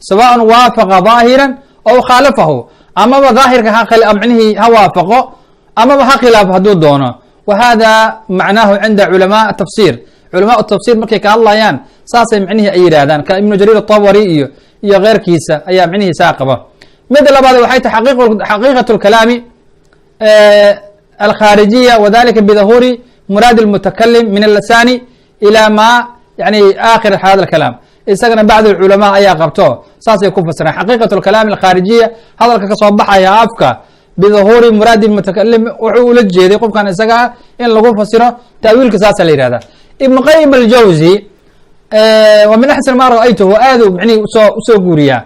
sawaء waafaqa ظaahiran aw khaalafahu amaba daahirka micnihii ha waafaqo amaba ha khilaafo hadduu doono wa hada macnaahu cinda culamaء tafsir culamaء tafsir markay ka hadlayaan saasay micnihii ay yidhahdaan ka ibnu jariir aلطabari iyo keyrkiisa ayaa micnihii saa qaba mida labaad waxay tahay xaqiiqaة اlkalaami alkharijiya wadalika bidahuri muraadi اlmutakalim min alasani ilى ma yani akhir hada اkalaam isagana bacd culamaa ayaa qabto saasay ku fasireen xaqiiqaة اkalaami alkharijiya hadalka kasoo baxaya afka bidahuri muraadi mutakalim wuxuu ula jeeday qofkan isagaa in lagu fasiro ta'wiilka saasa la yihahda ibnu qayim aljawzi wa min axsan ma ra'aytuhu aadu micnihi usoo guuriyaa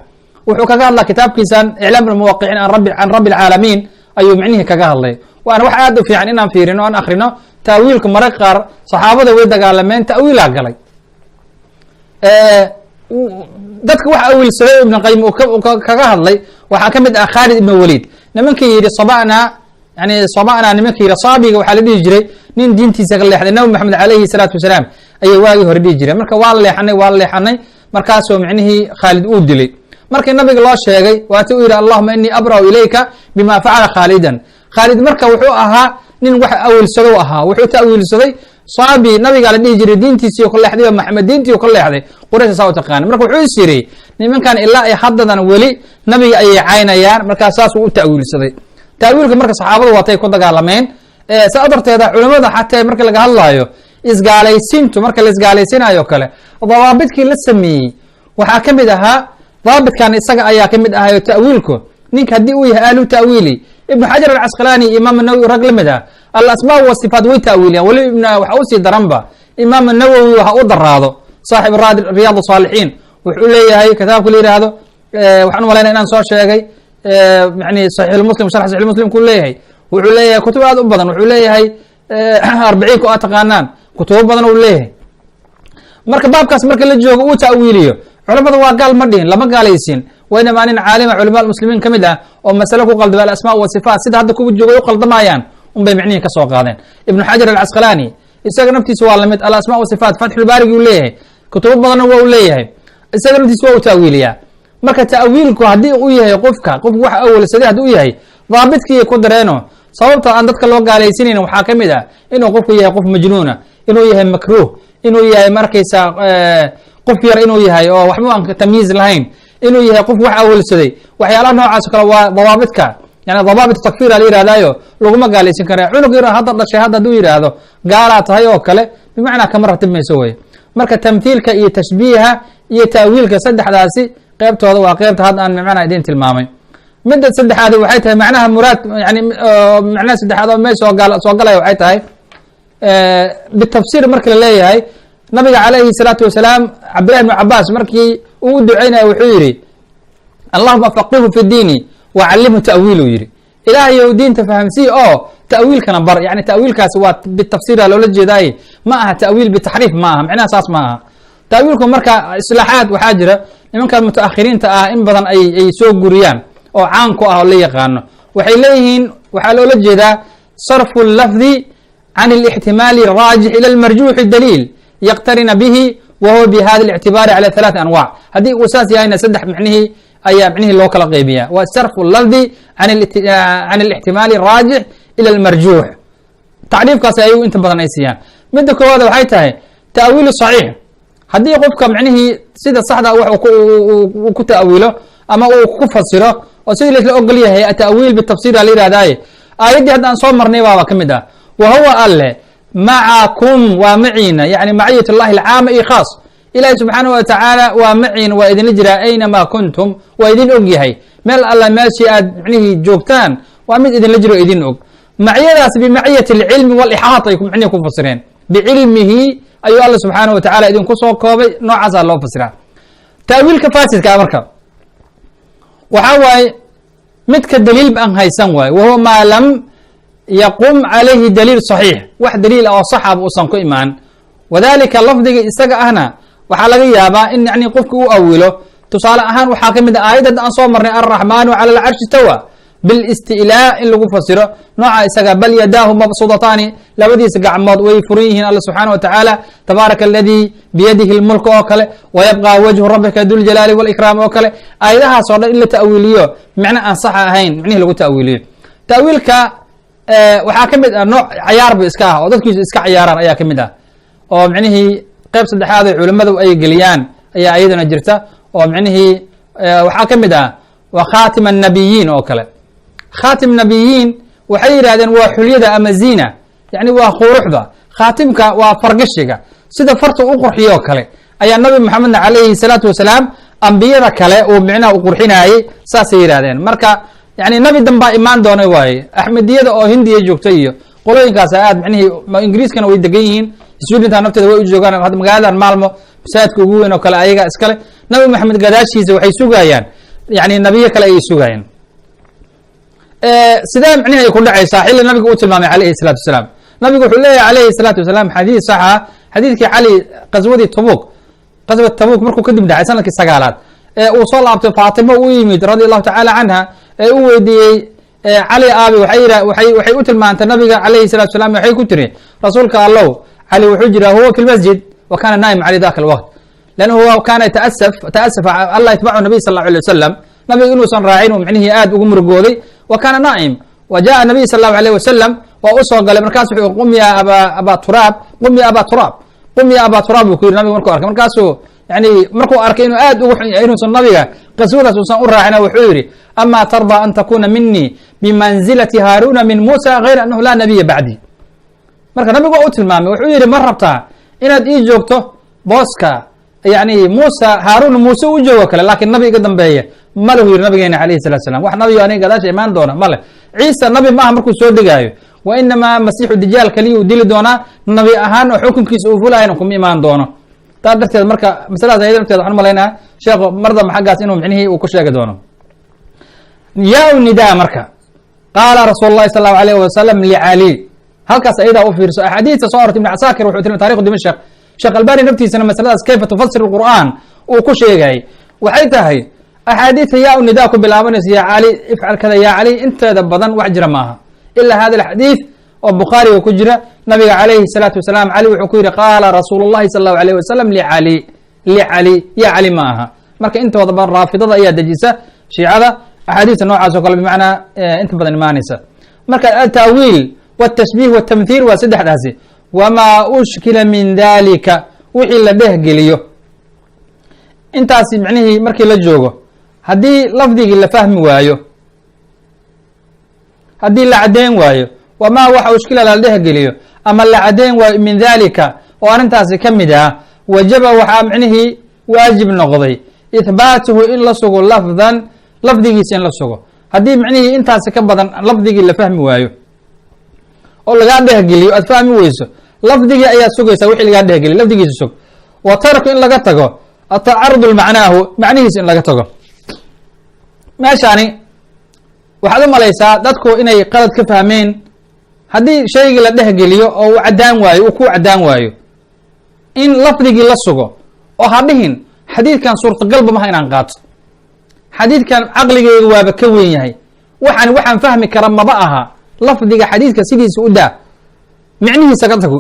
wuxuu kaga hadlaa kitaabkiisan iclaam almuwaqiciin can rabbi alcaalamiin ayuu micnihii kaga hadlay waana wax aad u fiican inaan fiirino aan akrino taawiilku mararka qaar saxaabada way dagaalameen ta'wiilaa galay dadka wax awiilsaday ibn qayim kaga hadlay waxaa ka mid ah khaalid ibn waliid nimankii yidhi saba'naa nimankii yidhi saabiga waxaa la dhihi jiray nin diintiisa ka leexday nabi maxamed alayhi salaatu wasalaam ayay waagii hore dhihi jireen marka waa la leexanay markaasoo micnihii khaalid uu dilay markii nabiga loo sheegay waati u yidhi allahuma inii abra'u ilayka bima facala khaalidan khaalid marka wuxuu ahaa nin wax awiilsado ahaa wuxuu ta'wiilsaday saabi nabigaa la dhihi jiray diintiisii ka leexday oo maxamed diintii ka leexday quraysh saa u taqaana marka wuxuu is yiri nimankan ilaa ay haddadan weli nabiga ayay caynayaan markaas saas uu u ta'wiilsaday ta'wiilka marka saxaabadu waatay ku dagaalameen saa darteeda culimada xataa marka laga hadlaayo isgaalaysiintu marka la isgaalaysiinayo kale dawaabidkii la sameeyey waxaa ka mid ahaa daabitkan isaga ayaa ka mid ahayo ta'wiilku ninka haddii uu yahay ahlu ta'wiili ibnu xajar alcasqalaani imaam nawowi rag la mid ah alasmaa wasifaat way ta'wiiliyaan weli waxa usii daranba imaam nawowi waxa u daraado saaxib riyaad saalixiin wuxuu leeyahay kitaabka la yihahdo waxaan umalayna inaan soo sheegay yani saxiix muslim sharx saxiix muslim ku leeyahay wuxuu leeyahay kutub aad u badan wuxuu leeyahay 40 aad taqaanaan kutubo badan uu leeyahay marka baabkaas marka la joogo uu ta'wiiliyo culimada waa gaal ma dhihin lama gaalaysiin waynama nin caalima culama muslimiin ka mid ah oo masale ku qaldama alasmaa wa sifaat sida hadda kuwa jooga u qaldamayaan unbay micnihi ka soo qaadeen ibnu xajar alcasqalaani isaga naftiisa waa lamid alasmaa wa sifaat fatxulbaarigi uu leeyahay kutubo badanna waa u leeyahay isaga naftiisa waa u ta'wiiliyaa marka ta'wiilku haddii uu yahay qofka wax awalsaday haddii u yahay daabidkii ku dareeno sababta aan dadka loo gaalaysiinayn waxaa ka mid ah inuu qofku yahay qof majnuuna inuu yahay makruuh inuu yahay markaysa qof yar inuu yahay oo waxba aan tamyiiz lahayn inuu yahay qof wax awalsaday waxyaalaha noocaas kale waa dawaabidka yani dawaabit takfir la yiraahdayo laguma gaalaysin kara cunug yar hadda dhashay hadda haduu yiraahdo gaalaa tahay oo kale bimacnaa kama ratibmayso way marka tamthiilka iyo tashbiiha iyo ta'wiilka saddexdaasi qaybtooda waa qaybta hadda aan macnaha idin tilmaamay midda saddexaad waxay tahay macnaha muraad yani macnaha saddexaad oo meesha soo galaya waxay tahay bitafsiir marka la leeyahay nabiga calayhi salaatu wasalaam cabdillahi ibnu cabaas markii uu ducaynaya wuxuu yidhi allahuma faqihu fi diini wacallimhu ta'wiilu yidhi ilaahayow diinta fahamsii oo ta'wiilkana bar yani ta'wiilkaasi waa bitafsiira loola jeedaaye ma aha ta'wiil bitaxriif ma aha macnaha saas ma aha ta'wiilku marka islaaxaad waxaa jira nimanka mutaakhiriinta ah in badan ay soo guriyaan oo caan ku ah oo la yaqaano waxay leeyihiin waxaa loola jeedaa sarfu lafdi can alixtimaali raajix ila almarjuuxi daliil yaqtarina bihi wa huwa bi hada اlictibaari cala 3 anwac haddii uu saas yahayna saddex micnihii ayaa micnihii loo kala qaybiya waa sarfu lafdi can alixtimaali raajix ila almarjuux tacriifkaas ayuu inta badan ay siiyaan midda koowaad waxay tahay ta'wiilu صaxiix haddii qofka micnihii sida saxda wax uu ku ta'wiilo ama uu ku fasiro oo sidii laisla ogol yahay ta'wiil bitafsir la yidhahdaaye aayaddii hadda aan soo marnay baaba ka mid ah wa huwa alle macakum waa maciina yani maciyat اllahi alcaama iyo khaas ilahi subxaanaه wa tacaala waa maciin waa idinla jiraa aynamaa kuntum waa idin og yahay meel alla meeshii aad micnihii joogtaan waa mid idinla jiro idin og maciyadaas bimaciyat اlcilmi wاlixaat ay micnihi ku fasireen bicilmihi ayuu alla subxaanaه wa tacala idinku soo koobay noocaasaa loo fasiraa ta'wiilka faasidkaa marka waxaa waaye midka daliil aan haysan waaye wahuwa maa lam yaqum calayhi daliil صaxiix wax daliil oo saxaba uusan ku imaan wadalika lafdiga isaga ahna waxaa laga yaabaa in yani qofka uu awilo tusaale ahaan waxaa ka mid ah aayadda aan soo marnay alraxmaanu cala alcarshi tawa bilstilaa in lagu fasiro nooca isaga bal yadaahu mabsuudataani labadiisa gacmood way furan yihiin alla subxaana wa tacaala tabaaraka aladii biyadihi lmulk oo kale wayabqa wajhu rabbika duljalaali walikraam oo kale aayadahaas oo dhan in la ta'wiiliyo micno aan saxa ahayn micnihii lagu ta'wiiliyo ta'wiilka waxaa ka mid ah nooc cayaarba iska ah oo dadkiisu iska cayaaraan ayaa ka mid ah oo micnihii qayb saddexaad ay culimmadu ay geliyaan ayaa iyadana jirta oo micnihii waxaa ka mid ah waa khaatim annabiyiin oo kale khaatim nabiyiin waxay yidhahdeen waa xulyada ama ziina yani waa quruxda khaatimka waa fargashiga sida farta u qurxiyo kale ayaa nabi maxamedna calayhi salaatu wasalaam ambiyada kale uu micnaha u qurxinaayey saasay yidhahdeen marka yani nabi danbaa imaan doona waaye axmediyada oo hindiya joogta iyo qolooyinkaas aad micnihii ingiriiskana way degan yihiin swidinta nafteeda way u joogaan hadda magaaladan maalmo masaajidka ugu weyn oo kale ayaga iskale nabi maxamed gadaashiisa waxay sugayaan yani nabiyo kale ayay sugayaan sidee micnihi ay ku dhacaysaa xilli nabiga uu tilmaamay alayhi الsalatu wasalaam nabigu wuxuu leeyahy alayhi الsalatu wasalaam xadiis saxa xadiidkii cali qaswadii tabuk qaswat tabuk markuu kadib dhacay sanadkii sagaalaad uu soo laabtay faatimo u yimid radi allahu tacaala canha ee u weydiiyey cali aabi waxay u tilmaantay nabiga alayhi الsalatu wasalaam waxay ku tiri rasuulka allow cali wuxuu jiraa huwa fi lmasjid wa kana naa'im cali daka alwaqt lannahu huwa kana ta'asaf alla yatbacu nabiy sal allahu alay wasalam nabiga inuusan raacin uu micnihii aad ugu murugooday wa kana naa'im wa jaءa nabiy sal allahu alayh wasalam waa u soo galay markaas wuxuu qum ya aba turaab qum ya aba turaab qum ya aba turaab buu ku yidhi nabiga markuu arkay markaasuu yani markuu arkay inuu aad ugu xun yahay inuusan nabiga qaswadaas uusan u raacina wuxuu yidhi ama tarda an takuna minii bimanzilati haaruna min musa gayra anahu laa nabiya bacdi marka nabigu waa u tilmaamay wuxuu yidhi ma rabtaa inaad ii joogto booska yani musa haarun muuse u joogo kale lakin nabi iga dambeeya malahu yidhi nabigeena alayhi salatu salam wax nabigo aniga gadaasha imaan doona male ciisa nabi maaha markuu soo degaayo wa inamaa masiixu dijaal kaliya uu dili doonaa nabi ahaan oo xukunkiisa uu fulahayna kuma imaan doono taas darteed marka masaladaas ayada nafteeda waxaan umalaynaa sheekhu mardamba xaggaas inuu micnihii uu ku sheegi doono yaa nida marka qaala rasuul اllahi sal allahu alayh wasalam licali halkaas ayadaa u fiirso axaadiista soo ortay ibn casaakir wuxuu tilmay tarikhu dimashq sheekh albani naftiisana masaladaas kayfa tufasir اlqur'an uu ku sheegayay waxay tahay axaadiista yaa nida ku bilaabanaysa ya cali ifcal kada ya cali inteeda badan wax jira maaha ila hada alxadiid oo bukhaariga ku jira nabiga calayhi الsalaatu wasalaam cali wuxuu ku yidhi qaala rasuulu اllahi sal allahu alayh wasalam licali ya cali ma aha marka intooda badan raafidada ayaa dejisa shiicada axaadiista noocaas oo kale bimacnaa inta badan imaanaysa marka altaawiil wاtashbih wاtamhiil waa saddexdaasi wamaa ushkila min dalika wixii la dhehgeliyo intaasi micnihii markii la joogo haddii lafdigii la fahmi waayo haddii la caddeyn waayo wamaa waxa ushkila la dhehgeliyo ama la caddeyn waayo min dalika oo arrintaasi ka mid ah wajaba waxaa micnihii waajib noqday ihbaatuhu in la sugo lafdan lafdigiisa in la sugo haddii micnihii intaasi ka badan lafdigii la fahmi waayo oo lagaa dhehgeliyo aad fahmi weyso lafdigii ayaad sugaysaa wixii lagaa dhehgeliyo lafdigiisa sug wa tarku in laga tago atacarud macnaahu macnihiisa in laga tago meeshaani waxaad u malaysaa dadku inay qalad ka fahmeen haddii shaygii la dhehgeliyo oo uu caddaan waayo uu ku caddaan waayo in lafdigii la sugo oo ha dhihin xadiidkan suurtagalba maha inaan qaato xadiidkan caqligeyga waaba ka weyn yahay waxaan fahmi kara maba aha lafdiga xadiidka sidiisa u daa micnihiisa ka tago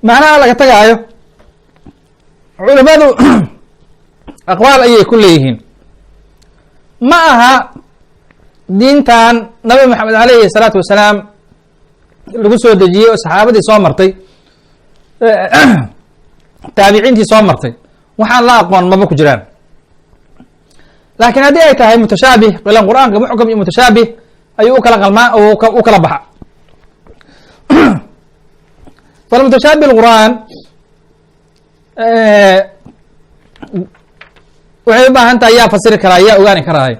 macnaha laga tagaayo culimadu aqwaal ayay ku leeyihiin ma aha diintan nabi maxamed alayhi الsalaatu wasalaam lagu soo dejiyey oo saxaabadii soo martay taabiciintii soo martay waxaan la aqoon maba ku jiraan laakiin haddii ay tahay mutashaabih ilan qur'aanka muxkam iyo mutashaabih ayuu u kala qalmaa oo u kala baxa falmutashaabih اlqur'an waxay u baahan tahay yaa fasiri karaa yaa ogaani karaayo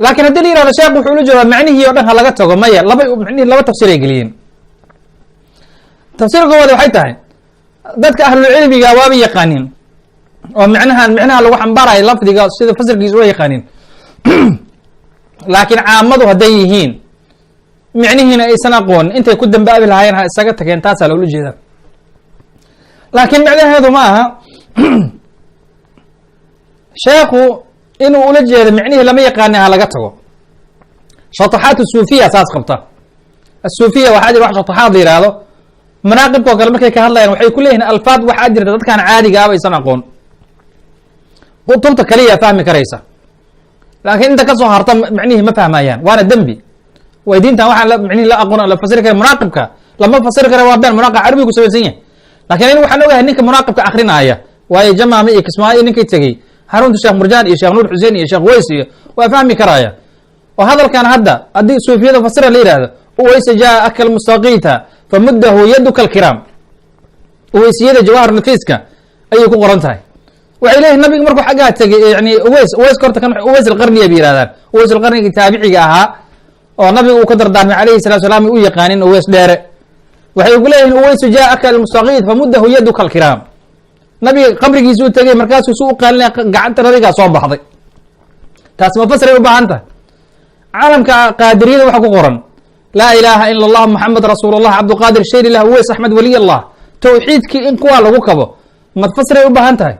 laakiin haddii la yihahdo sheekh wuxuu ula jeedaa macnihii o dhan ha laga tago maya mnihi laba tafsir ay geliyeen tafsir koowaad waxay tahay dadka ahlulcilmiga waaba yaqaanin oo micnaha lagu xambaarayo lafdiga sida fasirkiisa waa yaqaanin laakiin caamadu hadday yihiin micnihiina aysan aqoon intay ku dambaabi lahaayeen ha isaga tageen taasaa loola jeedaa laakiin micnaheedu ma aha sheekhu inuu ula jeedo micnihii lama yaqaani ha laga tago shataxaat suufiya saas qabta asuufiya waxaa jira wax shataxaad la yihahdo manaaqibkao kale markay ka hadlayaan waxay ku leeyihin alfaad waxaa jirta dadkaan caadiga aba aysan aqoon kutubta kaliya fahmi karaysa laakiin inta kasoo harta micnihii ma fahmayaan waana dembi way diintan waxaan micnihi la aqoon la fasiri kara munaaqibka lama fasiri kara waa been munaaqib carabiga ku sabaysan yahay lakin in waxaan ogahay ninka munaaqibka akrinaaya waayo jamaama iyo kismaayo ninkay tegey harunta sheekh murjaan iyo sheekh nuur xuseen iyo sheekh weys iyo waa fahmi karaya oo hadalkan hadda haddii suufiyada fasira la yihahdo uweyse jaa akal mustaqiita famuddahu yaduka alkiraam uweysiyada jawahar nafiiska ayay ku qoran tahay. waxay leeyihin nabiga markuu xaggaa tegay yani uweyska horta kan uweys alqarniya bay yirahdaan. uweys alqarniga taabiciga ahaa oo nabiga uu ka dardaarmay calayhi salatu salaam ay u yaqaanin uweys dheere. waxay ku leeyihin uweysu jaa'aka almustaqiid famudahu yaduka alkiraam. nabiga qabrigiisuu tegey markaasuu su u qaalinaya gacanta nabigaa soo baxday. taas mafasiray u baahan tahay. caalamka qaadiriyada waxa ku qoran laa ilaaha ila allah muxamed rasuul allah cabduqaadir shayrillah uweys axmed waliy allah. tawxiidkii in kuwaa lagu kabo mafasiray u baahan tahay.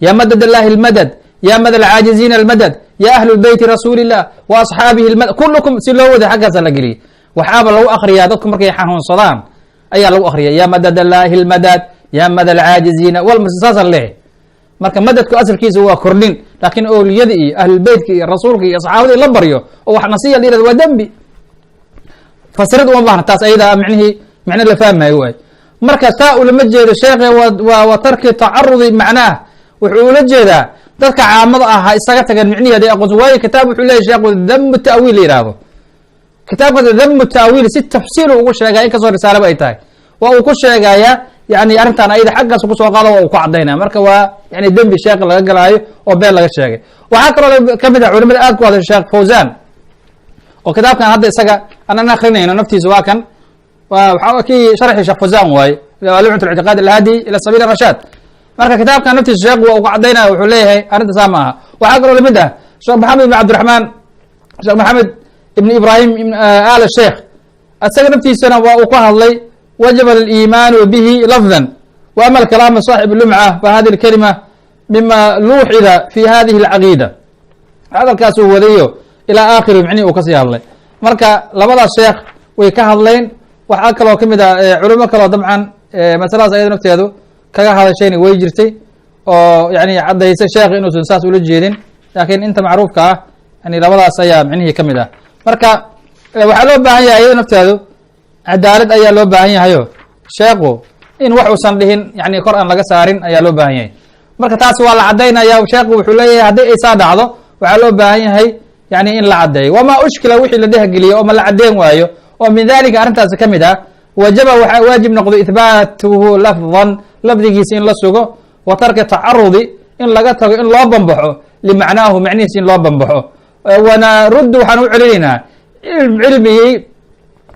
ya madad allahi almadad ya madad alcaajiziina almadad ya ahlu beyti rasuuli illah wa asxaabihi almadad kullukum si loo waday xaggaasa la geliyay. waxaaba lagu akriyaa dadku markay xanuunsadaan ayaa lagu akriya ya madad allahi almadad ya madad alcaajiziina saasa leehay. marka madadku asalkiisa waa kordhin, laakiin awliyada iyo ahlulbeytka iyo rasuulka iyo asxaabada in la baryo oo wax nasiya la yirahdo waa dembi. fasirad uma baahna taas ayada micno la fahmayo waay. marka saa ulama jeedo sheekhe wa tarki tacarudi macnaah wuxuu ula jeedaa dadka caamada ah ha isaga tageen micniheeda aqoon. waayo kitaab wuxuu leeyahy sheekhu dhamu ta'wiil la yihahdo. kitaabka dhamu ta'wiil si tafsiil ugu sheegaya inkastoo risaalaba ay tahay. waa uu ku sheegaya yani arrintan ayada xaggaas kusoo qaado waa uu ku cadaynaya. marka waa yani dembi sheekh laga galaayo oo been laga sheegay. waxaa kaloo kamid ah culimada aad ku hadashay sheekh Fawzan oo kitaabkan hadda isaga aan akrinayno naftiisa waa kan waxa kii sharxi sheekh Fawzan waaye lum'at al-i'tiqad al-hadi ila sabil ar-rashad. marka kitaabkan naftiisa sheekh waa uu ku cadaynaya wuxuu leeyahay arrinta saama aha. waxaa kaloo lamid ah sheekh maxamed ibn cabdiraxmaan sheekh maxamed ibn ibrahim ibn al sheekh isaga naftiisana waa uu ka hadlay wajaba al-iimaanu bihi lafdan wa ama al-kalaam saaxib lumca fa hadihi al-kalima mima luuxida fi hadihi al-caqiida. hadalkaas uu wadayo ilaa aakhiri micnihi uu kasii hadlay. marka labadaas sheekh way ka hadleen. waxaa kaloo kamid ah culimo kaloo dabcan masaladaas ayada nafteedu kaga hadashayna way jirtay oo yani caddaysay sheekh inuusan saas ula jeedin, laakiin inta macruufka ah yani labadaas ayaa micnihii kamid ah. marka waxaa loo baahan yahay ayada nafteedu cadaalad ayaa loo baahan yahayo sheekhu in wax uusan dhihin yani kor aan laga saarin ayaa loo baahan yahay. marka taas waa la cadaynaya. sheekhu wuxuu leeyahay haddii ay saa dhacdo waxaa loo baahan yahay yani in la cadeeyo. wamaa ushkila wixii la dhehgeliyo oo ma la cadeen waayo oo min dalika arrintaasi kamid ah wajaba waxaa waajib noqdo ihbaatuhu lafdan lafdigiisa in la sugo wa tarki tacarudi in laga tago in loo bambaxo limacnaahu macnihiisa in loo bambaxo. wanaruddu waxaan u celinaynaa cilmigii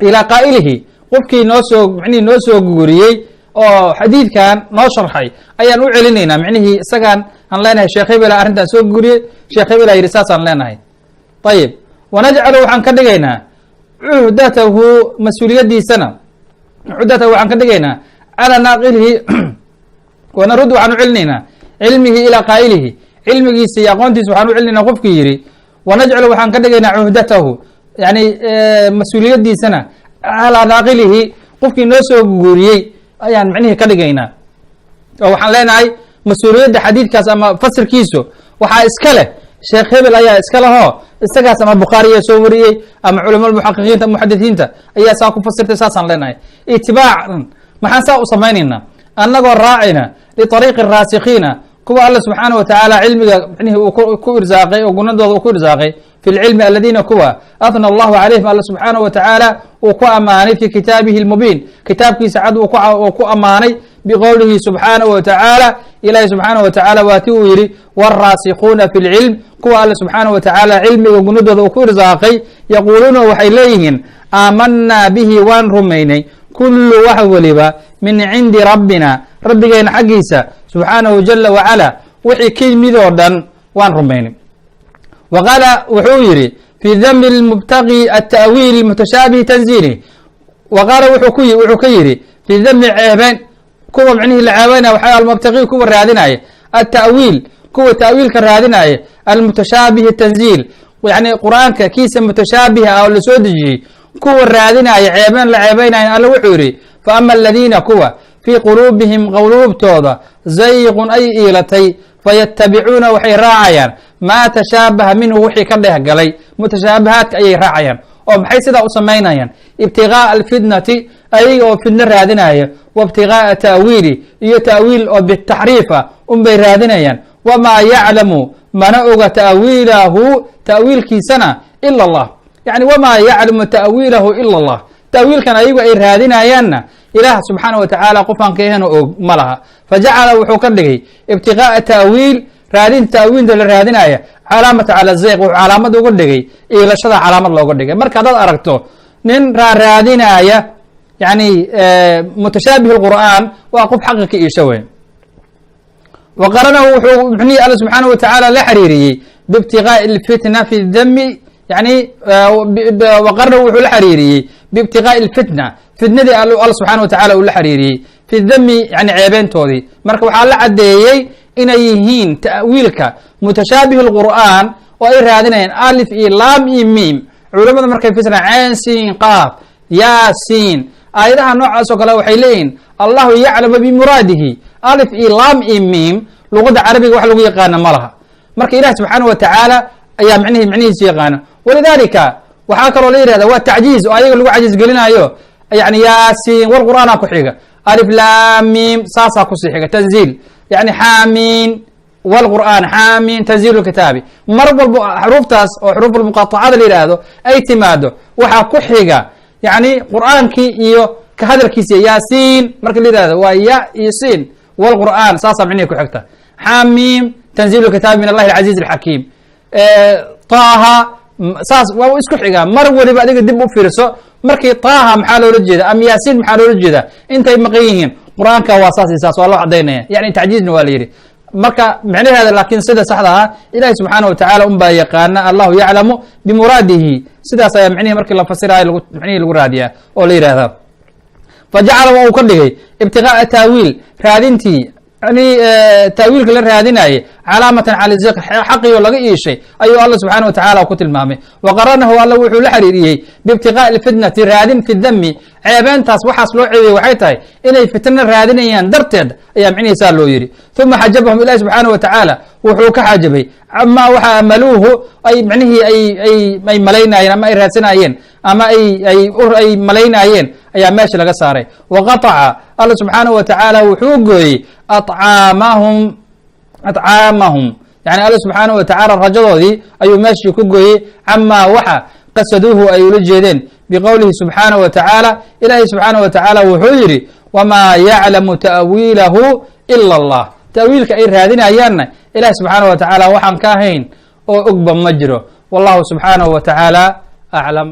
ilaa qaa'ilihi qofkii micnihii noo soo guuriyey oo xadiidkan noo sharxay ayaan u celinaynaa. micnihii isagaan aan leenahay sheekh hebela arrintaan soo guuriyey sheekh hebela yidhi saasaan leenahay. ayib wanajcalu waxaan ka dhigaynaa cuhdatahu mas-uuliyadiisana cuhdatahu waxaan ka dhigaynaa calaa naaqilihi wanaruddu waxaan u celinaynaa cilmihi ilaa qaa'ilihi cilmigiisa iyo aqoontiisa waxaan u celinaynaa qofkii yidhi. wanajcalu waxaan ka dhigaynaa cuhdatahu yani mas-uuliyadiisana calaa naaqilihi qofkii noo soo guuriyey ayaan micnihii ka dhigaynaa. oo waxaan leenahay mas-uuliyadda xadiidkaas ama fasirkiisu waxaa iska leh sheekh hebel ayaa iska lehoo isagaas ama bukhaariya soo wariyey ama culamada muxaqiqiinta muxadisiinta ayaa saa ku fasirtay saasaan leenahay. itibaacan maxaan saa u samaynaynaa annagoo raacayna liariiqi raasikiina kuwa alla subxaana wa tacaala cilmiga micnihii uu ku irsaaqay oo gunadooda uu ku irsaaqay fi lcilmi aladiina kuwa afna allahu calayhim alla subxaana wa tacaala uu ku ammaanay fi kitaabihi lmubiin kitaabkiisa cad uu ku ammaanay biqowlihi subxaana wa tacaala. ilahi subxaana wa tacaala waa ti uu yihi wاraasikuuna fi lcilm kuwa alla subxaana wa tacaala cilmiga gunadooda uu ku irsaaqay yaquuluuna waxay leeyihiin aamanaa bihi waan rumaynay kullu wax weliba min cindi rabbina rabbigeena xaggiisa subxaanahu jala wacala wixii ka yimid oo dhan waan rumaynay. wa qaala wuxuu yihi fi dami lmubtaqi ata'wiil mutashaabihi tanziili. wa qaala wuxuu ka yihi fi dami ceebeen kuwa micnihii la ceebeynaya waxa almubtaqi kuwa raadinaya ata'wiil kuwa ta'wiilka raadinaya almutashaabihi tanziil yani qur-aanka kiisa mutashaabiha ah oo la soo dejiyey kuwa raadinaya ceebeen la ceebeynaya alla wuxuu yihi fa ama aladiina kuwa fii quluubihim quluubtooda zayqun ay iilatay fayatabicuuna waxay raacayaan maa tashaabaha minhu wixii ka dheh galay mutashaabahaadka ayay raacayaan. oo maxay sidaa u samaynayaan ibtigaaa alfitnati ayaga oo fidno raadinaya wa ibtigaaa ta'wiili iyo ta'wiil oo bitaxriifa unbay raadinayaan. wamaa yaclamu mana oga ta'wiilahu ta'wiilkiisana ila allah yani wamaa yaclamu ta'wiilahu ila allah ta'wiilkan ayagu ay raadinayaanna ilaah subxaanaه watacaala qofaan ka ahayn og ma laha fajacala wuxuu ka dhigay ibtiqaaءa ta'wiil raadin ta'wiilda la raadinaya calaamata cala zayq wuxuu calaamad uga dhigay iilashada calaamad looga dhigay marka haddaad aragto nin raadinaya yani mutashaabih اqur'an waa qof xaqa ka iisho weyn waqaranahu wuxuu mxnihi alla subxaanaه watacaala la xiriiriyey bibtiqaaءi اlfitna fi dami yani waqaranahu wuxuu la xiriiriyey bibtiqaaءi اlfitna fitnadii alla subxana watacaala uu la xiriiriyey fi dami yani ceebeyntoodii marka waxaa la caddeeyey inay yihiin ta'wiilka mutashaabih اlqur'an oo ay raadinayaan alif iyo laam iyo miim culamada markay fisiraan ceen siin qaaf yaasiin aayadaha noocaas oo kale waxay leeyihin allahu yaclamu bimuraadihi alif iyo laam iyo miim luqadda carabiga wax lagu yaqaana ma laha marka ilahi subxaana watacaala ayaa micnihiisu yaqaana walidalika waxaa kaloo la yihahda waa tacjiiz oo ayaga lagu cajiiz gelinayo yani yaasiin war qur'aana ku xiga alif laam miim saasaa kusii xiga tanziil yani xaamiin wlqur'an xaamiin tanziil kitaabi mar walbo xuruuftaas oo xuruuf muqaطacada la yihahdo ay timaado waxaa ku xiga yani qur'aankii iyo ka hadalkiisa yaasiin marka la yihahdo waa ya iyo siin wlqur'an saasaa micnihi ku xigta xaamiim tanziil kitaabi min allahi alcaziiz alxakiim taha saas waa isku xigaa mar waliba adiga dib u fiirso markii taha maxaa loola jeeda ama yaasiin maxaa loola jeeda intay maqan yihiin qur'aanka waa saas iyo saas waa loo cadaynaya yani tacjiizna waa la yidhi marka micnaheeda laakiin sida saxda ah ilahi subxaana watacaala un baa yaqaana allahu yaclamu bimuraadihi sidaas ayaa micnihi markii la fasirayo micnihii lagu raadiyaa oo la yidhahda fajacala waa uu ka dhigay ibtiqaaءa taawiil raadintii yani taawiilka la raadinaye calaamatan cala zayq xaqiyo laga iishay ayuu alla subxaana watacaala ku tilmaamay waqaranahu alla wuxuu la xiriiriyey biibtiqaaءi lfitnati raadin fi dami ceebeentaas waxaas loo ceebiyey waxay tahay inay fitna raadinayaan darteed ayaa micnihiisaa loo yidhi uma xajabahum ilahi subxaana watacaala wuxuu ka xajabay ama waxa amaluuhu ay micnihii ay malaynayeen ama ay raadsanayeen ama ay malaynayeen ayaa meesha laga saaray waqaطaca alla subxaanaه watacaala wuxuu gooyey acaamahum yani alla subxaanaه watacaala rajadoodii ayuu meeshii ku gooyey camaa waxa qasaduuhu ay ula jeedeen biqowlihi subxaanaه watacaala ilahi subxaanaه watacaala wuxuu yidhi wamaa yaclamu ta'wiilahu ila اllah ta'wiilka ay raadinayaanna ilahi subxaanaه watacaala waxaan ka ahayn oo ogba ma jiro wallahu subxaanaه watacaala aclam.